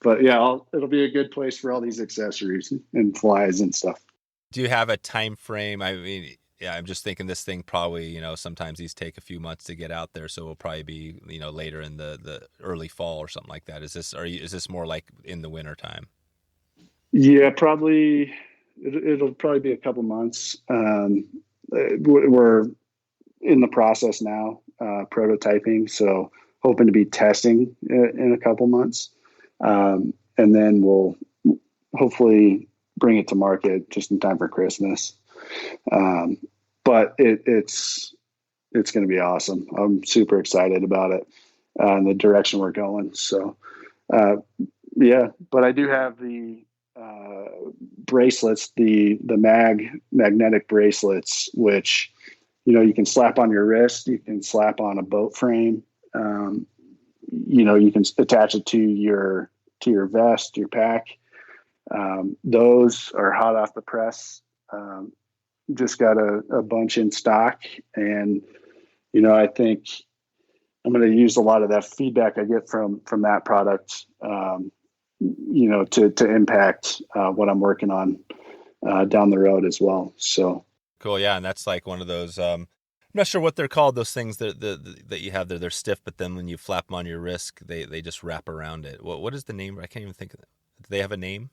But yeah, it'll be a good place for all these accessories and flies and stuff. Do you have a time frame? I mean, yeah, I'm just thinking this thing probably, sometimes these take a few months to get out there, so it'll probably be, later in the early fall or something like that. Is this more like in the winter time? Yeah, probably. It'll probably be a couple months. We're in the process now, prototyping, so hoping to be testing in a couple months. And then we'll hopefully bring it to market just in time for Christmas. But it's going to be awesome. I'm super excited about it and the direction we're going. So, but I do have the bracelets, the magnetic bracelets, which, you can slap on your wrist, you can slap on a boat frame. You can attach it to your vest, your pack. Those are hot off the press. Just got a bunch in stock, and I think I'm going to use a lot of that feedback I get from that product, to impact what I'm working on down the road as well. So cool, yeah, and that's like one of those. I'm not sure what they're called. Those things that you have there, they're stiff, but then when you flap them on your wrist, they just wrap around it. What is the name? I can't even think of it. Do they have a name?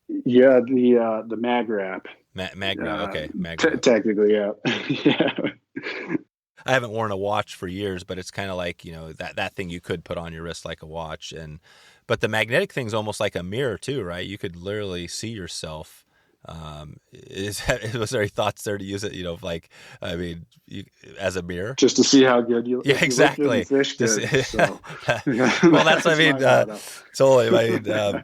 Yeah, the mag wrap. Mag wrap. Okay, mag wrap. Technically, yeah. Yeah. I haven't worn a watch for years, but it's kind of like, that thing you could put on your wrist like a watch. But the magnetic thing's almost like a mirror too, right? You could literally see yourself. Was there any thoughts there to use it, as a mirror? Just to see how good you Yeah, exactly. You fish good, so. Well, that's, totally.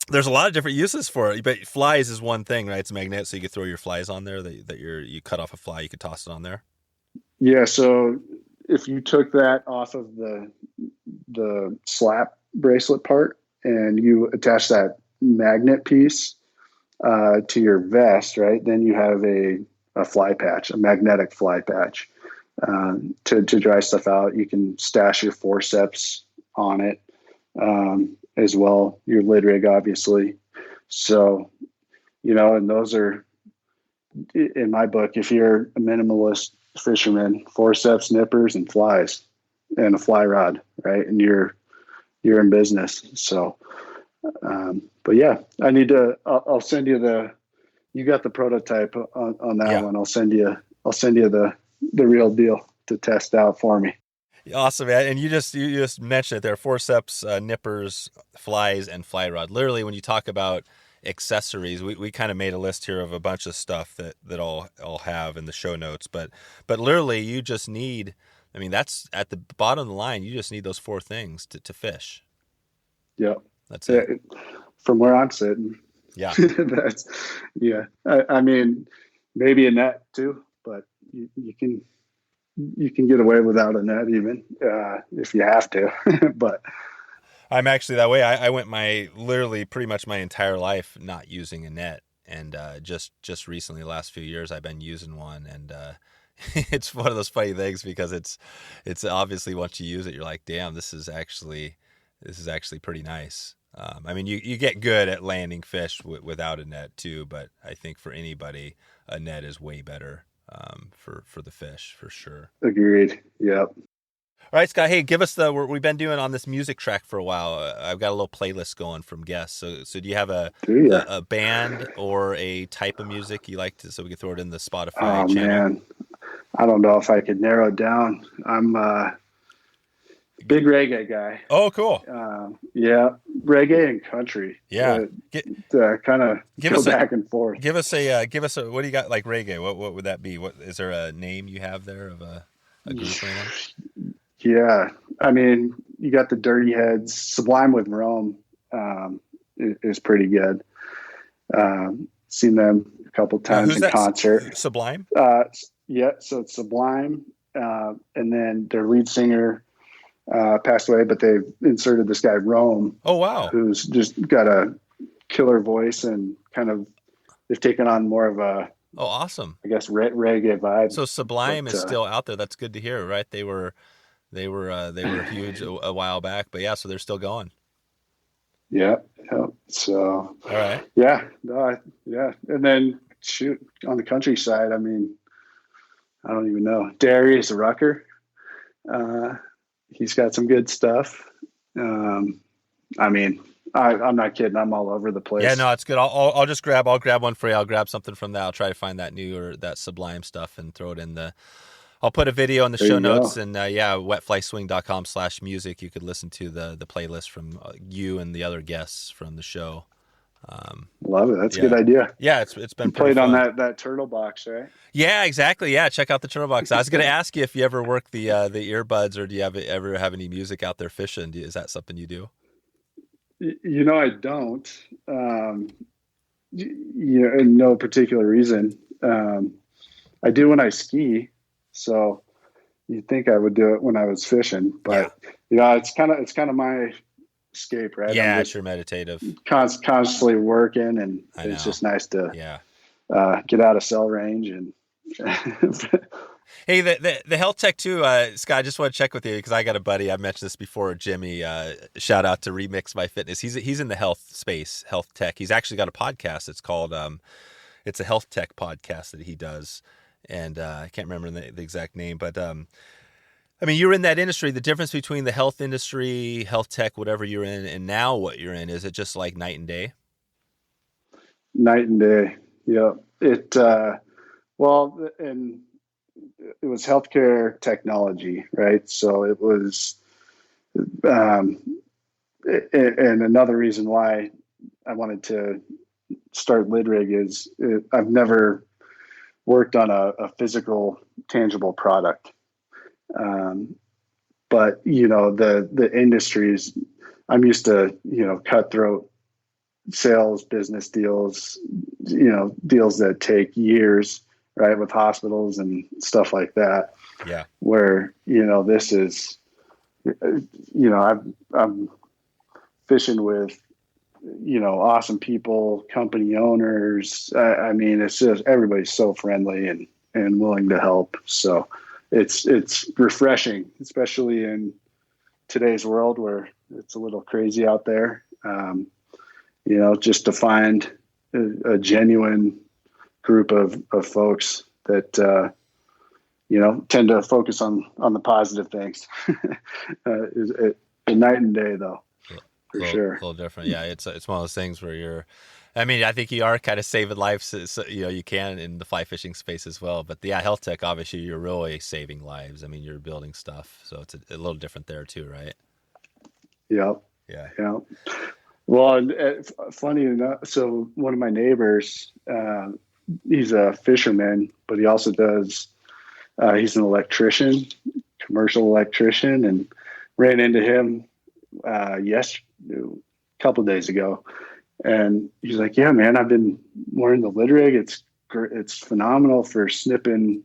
There's a lot of different uses for it, but flies is one thing, right? It's a magnet, so you could throw your flies on there. You cut off a fly, you could toss it on there. Yeah. So if you took that off of the slap bracelet part and you attach that magnet piece to your vest, right? Then you have a fly patch, a magnetic fly patch to dry stuff out. You can stash your forceps on it as well, your LidRig, obviously. So, and those are, in my book, if you're a minimalist fisherman, forceps, nippers, and flies, and a fly rod, right? And you're in business. So, but yeah, I'll send you you got the prototype on that one. I'll send you the real deal to test out for me. Awesome, man. And you just mentioned it there: forceps, nippers, flies, and fly rod. Literally, when you talk about accessories, we kind of made a list here of a bunch of stuff that I'll have in the show notes. But literally, you just need. I mean, that's at the bottom of the line. You just need those 4 things to fish. Yep, that's it. From where I'm sitting. Yeah, I mean, maybe a net too, but you can get away without a net even if you have to. But I'm actually that way. I went literally pretty much my entire life not using a net, and just recently, the last few years, I've been using one, and it's one of those funny things because it's obviously once you use it, you're like, damn, this is actually pretty nice. I mean, you get good at landing fish without a net too, but I think for anybody, a net is way better for the fish, for sure. Agreed. Yep. All right, Scott. Hey, give us we've been doing on this music track for a while. I've got a little playlist going from guests. So do you have a band or a type of music you like so we can throw it in the Spotify channel? Man, I don't know if I could narrow it down. I'm a big reggae guy. Oh, cool. Reggae and country. Yeah. Kind of go back and forth. Give us a what do you got like reggae? What would that be? What is there a name you have there of a group right now? Yeah, I mean, you got the Dirty Heads. Sublime with Rome is pretty good. Seen them a couple times in concert. Sublime? Yeah, so it's Sublime, and then their lead singer passed away, but they've inserted this guy Rome. Oh wow! Who's just got a killer voice and kind of they've taken on more of a awesome, I guess reggae vibe. So Sublime is still out there. That's good to hear, right? They were huge a while back, but so they're still going. Yeah. So all right. Yeah. And then on the countryside, I mean, I don't even know. Darius Rucker. He's got some good stuff. I mean, I'm not kidding. I'm all over the place. Yeah, no, it's good. I'll just grab one for you. I'll grab something from that. I'll try to find that new or that Sublime stuff and throw it in I'll put a video in the show notes and wetflyswing.com/music. You could listen to the playlist from you and the other guests from the show. Love it. That's a good idea. Yeah, it's been played fun. on that turtle box, right? Yeah, exactly. Yeah, check out the turtle box. I was going to ask you if you ever work the earbuds, or do you ever have any music out there fishing? Is that something you do? I don't. In no particular reason. I do when I ski. So you'd think I would do it when I was fishing, but it's kind of my escape, right? Yeah, it's your meditative. Constantly working, and it's just nice to get out of cell range and. Hey, the health tech too, Scott. I just want to check with you because I got a buddy. I've mentioned this before, Jimmy. Shout out to Remix My Fitness. He's in the health space, health tech. He's actually got a podcast. It's called it's a health tech podcast that he does. And I can't remember the exact name, but I mean, you're in that industry. The difference between the health industry, health tech, whatever you're in, and now what you're in, is it just like night and day? Night and day. Yeah. And it was healthcare technology, right? So it was, and another reason why I wanted to start LidRig is I've never worked on a physical, tangible product. But the industries, I'm used to, cutthroat sales, business deals, deals that take years, right, with hospitals and stuff like that. Yeah. Where, this is, I'm fishing with, awesome people, company owners. I mean, it's just, everybody's so friendly and willing to help. So it's refreshing, especially in today's world where it's a little crazy out there. Just to find a genuine group of folks that, tend to focus on the positive things. Is a night and day though. For sure. A little different. Yeah. It's one of those things where I think you are kind of saving lives. So, you can in the fly fishing space as well, but health tech, obviously you're really saving lives. I mean, you're building stuff, so it's a little different there too, right? Yep. Yeah. Well, funny enough, so one of my neighbors, he's a fisherman, but he also does, he's an electrician, commercial electrician, and ran into him a couple of days ago. And he's like, yeah, man, I've been wearing the LidRig. It's phenomenal for snipping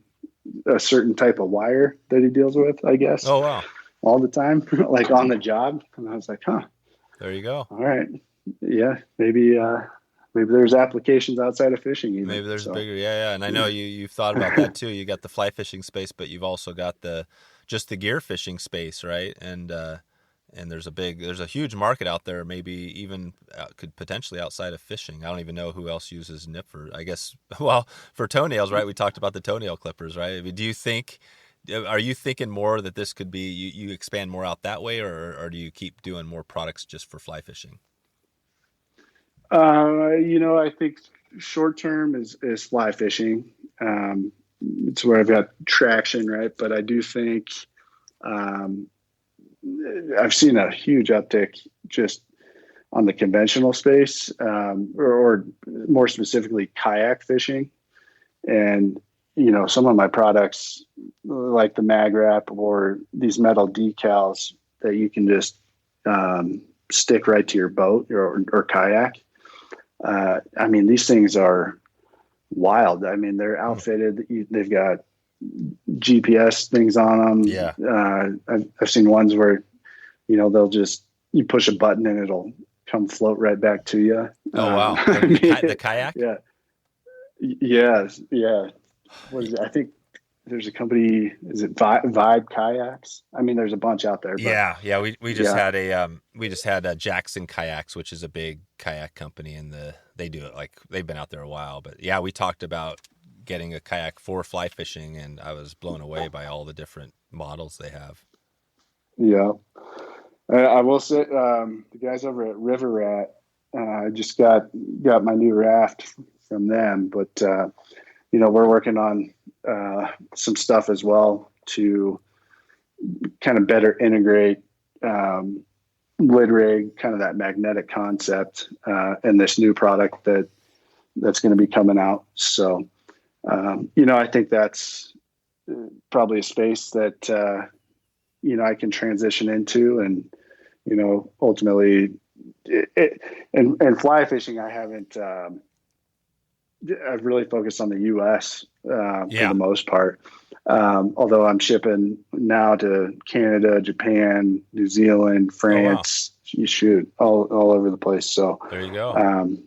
a certain type of wire that he deals with, I guess. Oh, wow. All the time, like on the job. And I was like, huh. There you go. All right. Yeah. Maybe there's applications outside of fishing. Even, maybe there's bigger. Yeah. And I know you've thought about that too. You got the fly fishing space, but you've also got just the gear fishing space, right? And there's a huge market out there, maybe even could potentially outside of fishing. I don't even know who else uses nip for, I guess, well, for toenails, right? We talked about the toenail clippers, right? I mean, are you thinking more that this could be, you expand more out that way, or do you keep doing more products just for fly fishing? I think short term is fly fishing. It's where I've got traction, right? But I do think, I've seen a huge uptick just on the conventional space, or more specifically kayak fishing. And, some of my products like the mag wrap or these metal decals that you can just stick right to your boat or kayak. I mean, these things are wild. I mean, they're outfitted. They've got GPS things on them. Yeah. I've seen ones where, you push a button and it'll come float right back to you. Oh, wow. The kayak? Yeah. Yes. Yeah. What is it? I think there's a company, is it Vibe Kayaks? I mean, there's a bunch out there. But, yeah. We just had Jackson Kayaks, which is a big kayak company, and they do it like they've been out there a while. But yeah, we talked about getting a kayak for fly fishing, and I was blown away by all the different models they have. Yeah. I will say, the guys over at River Rat, I just got my new raft from them, but, we're working on some stuff as well to kind of better integrate LidRig, kind of that magnetic concept, and this new product that's going to be coming out. So, I think that's probably a space that, I can transition into, and, ultimately and fly fishing, I haven't, I've really focused on the US for the most part. Although I'm shipping now to Canada, Japan, New Zealand, France, you shoot all over the place. So there you go.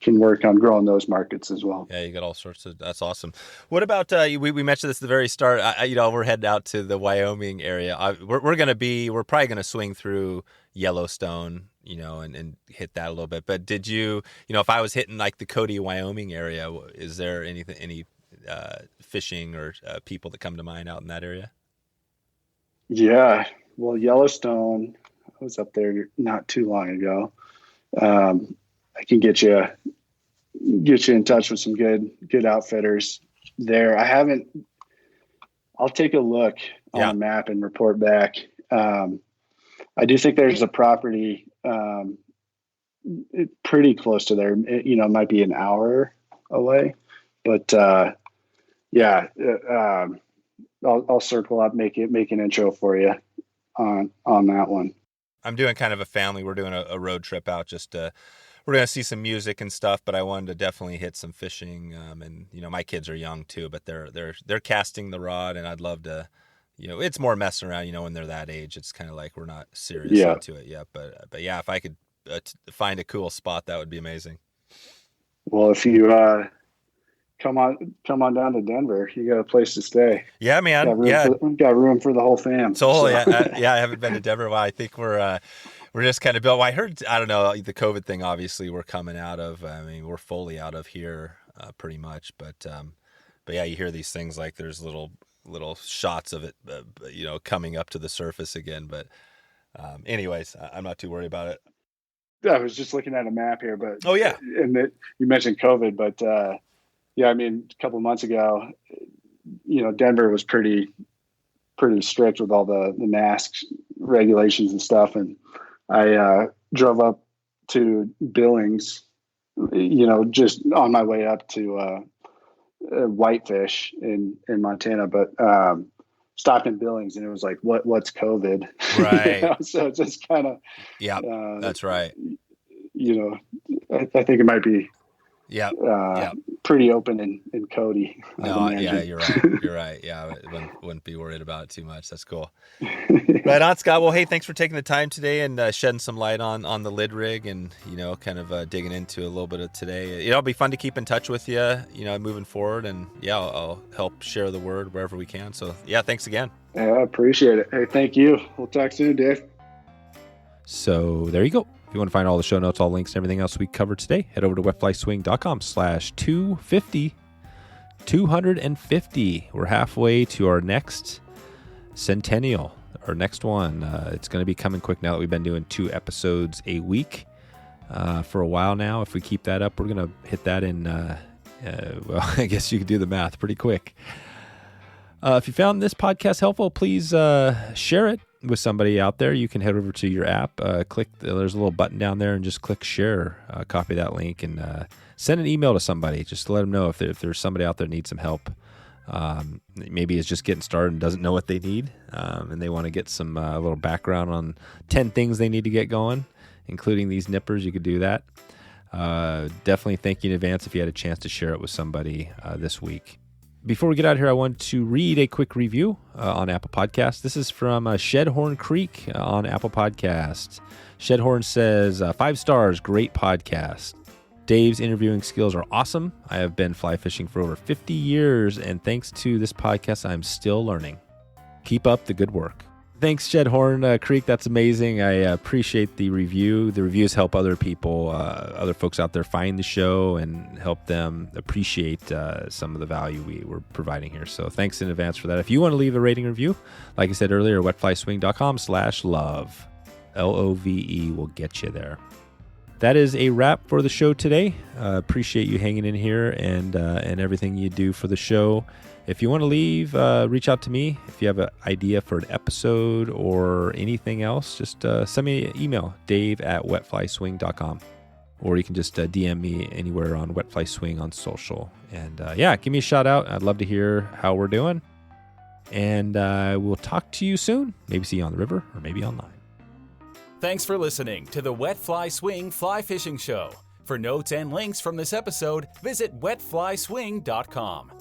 Can work on growing those markets as well. Yeah, you got all sorts of. That's awesome. What about we mentioned this at the very start? We're heading out to the Wyoming area. We're probably gonna swing through Yellowstone, and hit that a little bit. But did you, if I was hitting like the Cody, Wyoming area, is there any fishing or people that come to mind out in that area? Yeah, well, Yellowstone, I was up there not too long ago. I can get you in touch with some good outfitters there. I'll take a look on the map and report back. I do think there's a property pretty close to there. It might be an hour away, but I'll circle up, make an intro for you on that one. I'm doing kind of a family. We're doing a road trip out. We're gonna see some music and stuff. But I wanted to definitely hit some fishing. And my kids are young too, but they're casting the rod, and I'd love to. It's more messing around. When they're that age, it's kind of like we're not serious into it yet. But yeah, if I could find a cool spot, that would be amazing. Well, if you come on down to Denver, you got a place to stay. Yeah, man. Got room for the whole fam. So. I haven't been to Denver. Well, I think we're just kind of built. Well, I heard, I don't know, the COVID thing. Obviously, we're coming out of. I mean, we're fully out of here, pretty much. But yeah, you hear these things like there's little shots of it, coming up to the surface again. But anyways, I'm not too worried about it. I was just looking at a map here, but and you mentioned COVID, but I mean, a couple of months ago, Denver was pretty strict with all the mask regulations and stuff, and I drove up to Billings, just on my way up to Whitefish in Montana, but stopped in Billings, and it was like, what's COVID? Right. So it's just kind of, that's right. I think it might be, pretty open in Cody. No, yeah, you're right. Yeah, wouldn't be worried about it too much. That's cool. Right on, Scott. Well, hey, thanks for taking the time today and shedding some light on the LidRig and kind of digging into a little bit of today. It'll be fun to keep in touch with you, moving forward, and I'll help share the word wherever we can. So thanks again. Yeah, I appreciate it. Hey, thank you. We'll talk soon, Dave. So there you go. If you want to find all the show notes, all links, and everything else we covered today, head over to wetflyswing.com/250. 250. We're halfway to our next centennial, our next one. It's going to be coming quick now that we've been doing 2 episodes a week for a while now. If we keep that up, we're going to hit that in, I guess you could do the math pretty quick. If you found this podcast helpful, please share it with somebody out there. You can head over to your app, there's a little button down there, and just click share, copy that link, and send an email to somebody just to let them know if there's somebody out there that needs some help. Maybe it's just getting started and doesn't know what they need, and they want to get some little background on 10 things they need to get going, including these nippers. You could do that. Definitely thank you in advance if you had a chance to share it with somebody this week. Before we get out of here, I want to read a quick review on Apple Podcasts. This is from Shedhorn Creek on Apple Podcasts. Shedhorn says, 5 stars, great podcast. Dave's interviewing skills are awesome. I have been fly fishing for over 50 years, and thanks to this podcast, I'm still learning. Keep up the good work. Thanks, Shedhorn Creek. That's amazing. I appreciate the review. The reviews help other people, other folks out there find the show and help them appreciate some of the value we're providing here. So thanks in advance for that. If you want to leave a rating review, like I said earlier, wetflyswing.com/love. LOVE will get you there. That is a wrap for the show today. Appreciate you hanging in here and everything you do for the show. If you want to leave, reach out to me. If you have an idea for an episode or anything else, just send me an email, dave@wetflyswing.com. Or you can just DM me anywhere on wetflyswing on social. And give me a shout out. I'd love to hear how we're doing. And we'll talk to you soon. Maybe see you on the river or maybe online. Thanks for listening to the Wet Fly Swing Fly Fishing Show. For notes and links from this episode, visit wetflyswing.com.